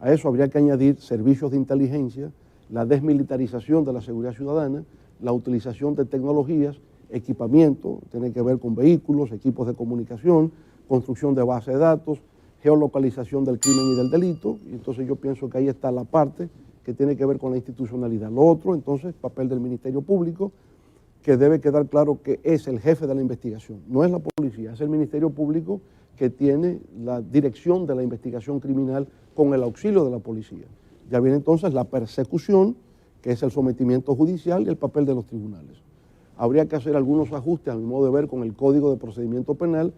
A eso habría que añadir servicios de inteligencia, la desmilitarización de la seguridad ciudadana, la utilización de tecnologías, equipamiento, tiene que ver con vehículos, equipos de comunicación, construcción de bases de datos, geolocalización del crimen y del delito, y entonces yo pienso que ahí está la parte que tiene que ver con la institucionalidad. Lo otro, entonces, papel del Ministerio Público, que debe quedar claro que es el jefe de la investigación, no es la policía, es el Ministerio Público que tiene la dirección de la investigación criminal con el auxilio de la policía. Ya viene entonces la persecución, que es el sometimiento judicial, y el papel de los tribunales. Habría que hacer algunos ajustes, a mi modo de ver, con el Código de Procedimiento Penal,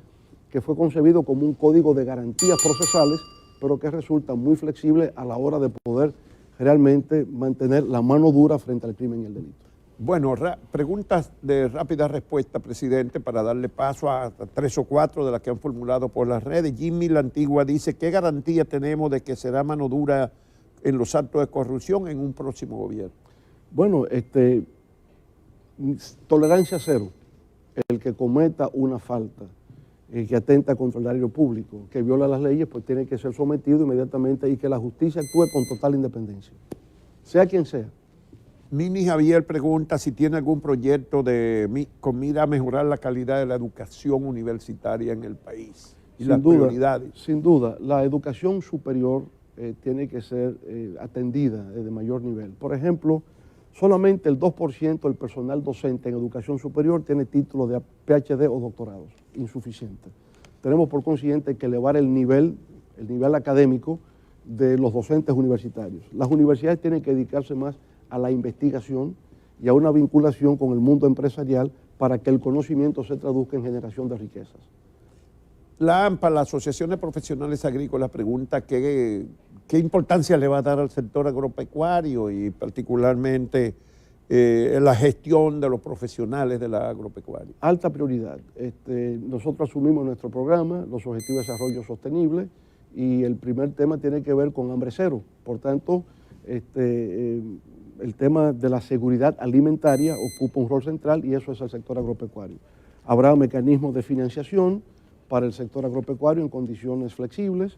que fue concebido como un código de garantías procesales, pero que resulta muy flexible a la hora de poder realmente mantener la mano dura frente al crimen y el delito. Bueno, preguntas de rápida respuesta, presidente, para darle paso a 3 o 4 de las que han formulado por las redes. Jimmy La Antigua dice, ¿qué garantía tenemos de que será mano dura en los actos de corrupción en un próximo gobierno? Bueno, tolerancia cero. El que cometa una falta, el que atenta contra el erario público, que viola las leyes, pues tiene que ser sometido inmediatamente y que la justicia actúe con total independencia, sea quien sea. Mini Javier pregunta si tiene algún proyecto con mira a mejorar la calidad de la educación universitaria en el país y las prioridades. Sin duda, la educación superior tiene que ser atendida de mayor nivel. Por ejemplo, solamente el 2% del personal docente en educación superior tiene título de PhD o doctorados, insuficiente. Tenemos por consiguiente que elevar el nivel académico de los docentes universitarios. Las universidades tienen que dedicarse más a la investigación y a una vinculación con el mundo empresarial para que el conocimiento se traduzca en generación de riquezas. La AMPA, la Asociación de Profesionales Agrícolas, pregunta qué importancia le va a dar al sector agropecuario y particularmente la gestión de los profesionales de la agropecuaria. Alta prioridad. Nosotros asumimos nuestro programa, los Objetivos de Desarrollo Sostenible, y el primer tema tiene que ver con hambre cero. Por tanto, el tema de la seguridad alimentaria ocupa un rol central y eso es el sector agropecuario. Habrá mecanismos de financiación para el sector agropecuario en condiciones flexibles,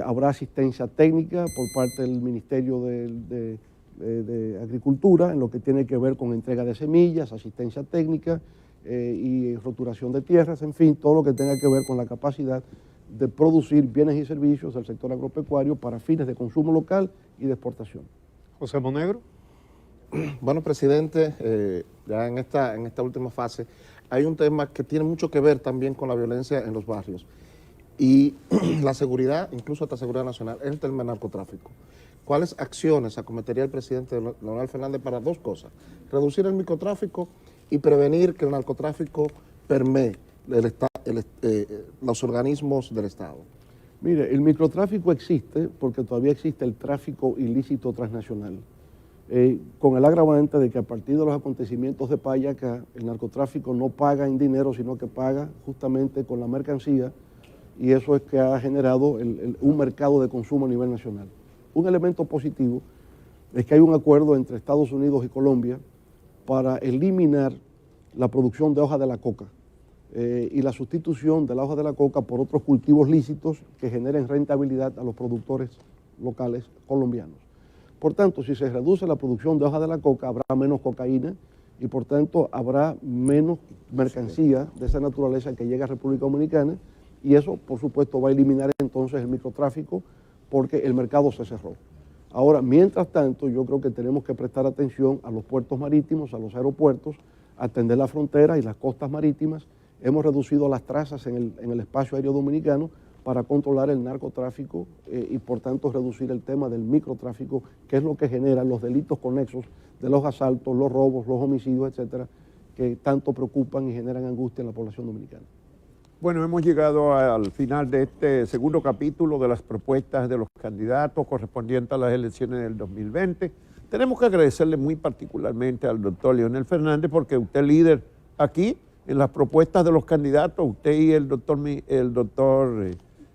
habrá asistencia técnica por parte del Ministerio de Agricultura en lo que tiene que ver con entrega de semillas, asistencia técnica y roturación de tierras, en fin, todo lo que tenga que ver con la capacidad de producir bienes y servicios del sector agropecuario para fines de consumo local y de exportación. José Monegro. Bueno, presidente, ya en esta última fase hay un tema que tiene mucho que ver también con la violencia en los barrios y la seguridad, incluso hasta seguridad nacional, es el tema del narcotráfico. ¿Cuáles acciones acometería el presidente Leonel Fernández para dos cosas? Reducir el microtráfico y prevenir que el narcotráfico permee los organismos del Estado. Mire, el microtráfico existe porque todavía existe el tráfico ilícito transnacional, con el agravante de que a partir de los acontecimientos de Payacá, el narcotráfico no paga en dinero, sino que paga justamente con la mercancía, y eso es que ha generado un mercado de consumo a nivel nacional. Un elemento positivo es que hay un acuerdo entre Estados Unidos y Colombia para eliminar la producción de hoja de la coca y la sustitución de la hoja de la coca por otros cultivos lícitos que generen rentabilidad a los productores locales colombianos. Por tanto, si se reduce la producción de hoja de la coca, habrá menos cocaína y por tanto habrá menos mercancía de esa naturaleza que llega a República Dominicana y eso, por supuesto, va a eliminar entonces el microtráfico porque el mercado se cerró. Ahora, mientras tanto, yo creo que tenemos que prestar atención a los puertos marítimos, a los aeropuertos, atender la frontera y las costas marítimas. Hemos reducido las trazas en el espacio aéreo dominicano para controlar el narcotráfico y por tanto reducir el tema del microtráfico, que es lo que genera los delitos conexos de los asaltos, los robos, los homicidios, etcétera, que tanto preocupan y generan angustia en la población dominicana. Bueno, hemos llegado al final de este segundo capítulo de las propuestas de los candidatos correspondientes a las elecciones del 2020. Tenemos que agradecerle muy particularmente al doctor Leonel Fernández porque usted es líder aquí en las propuestas de los candidatos. Usted y el doctor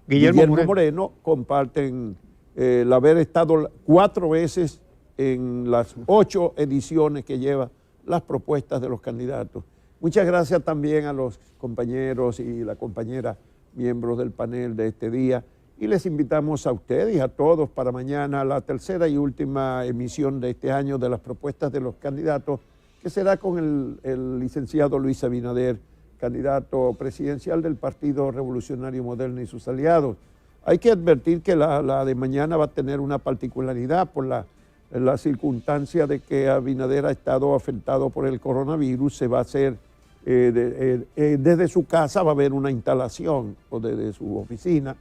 Guillermo Moreno comparten el haber estado 4 veces en las 8 ediciones que lleva las propuestas de los candidatos. Muchas gracias también a los compañeros y la compañera miembros del panel de este día y les invitamos a ustedes y a todos para mañana la tercera y última emisión de este año de las propuestas de los candidatos que será con el licenciado Luis Abinader, candidato presidencial del Partido Revolucionario Moderno y sus aliados. Hay que advertir que la de mañana va a tener una particularidad por la circunstancia de que Abinader ha estado afectado por el coronavirus. Se va a hacer desde su casa, va a haber una instalación o desde su oficina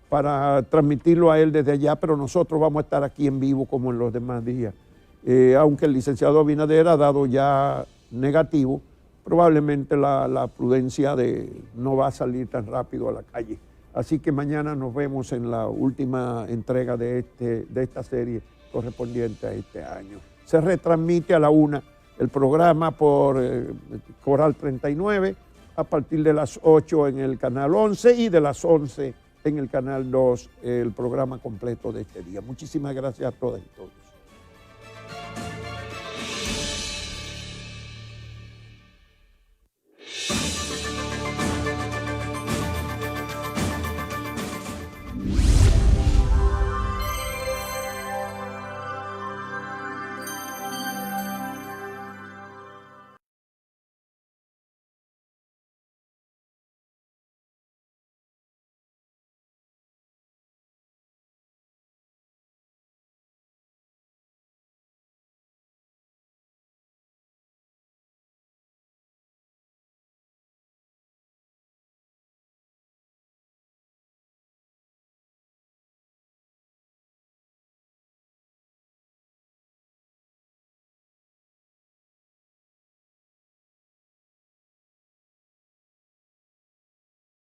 para transmitirlo a él desde allá, pero nosotros vamos a estar aquí en vivo como en los demás días. Aunque el licenciado Abinader ha dado ya negativo, probablemente la prudencia no va a salir tan rápido a la calle. Así que mañana nos vemos en la última entrega de esta serie correspondiente a este año. Se retransmite a la 1 el programa por Coral 39, a partir de las 8 en el canal 11 y de las 11 en el canal 2 el programa completo de este día. Muchísimas gracias a todas y todos.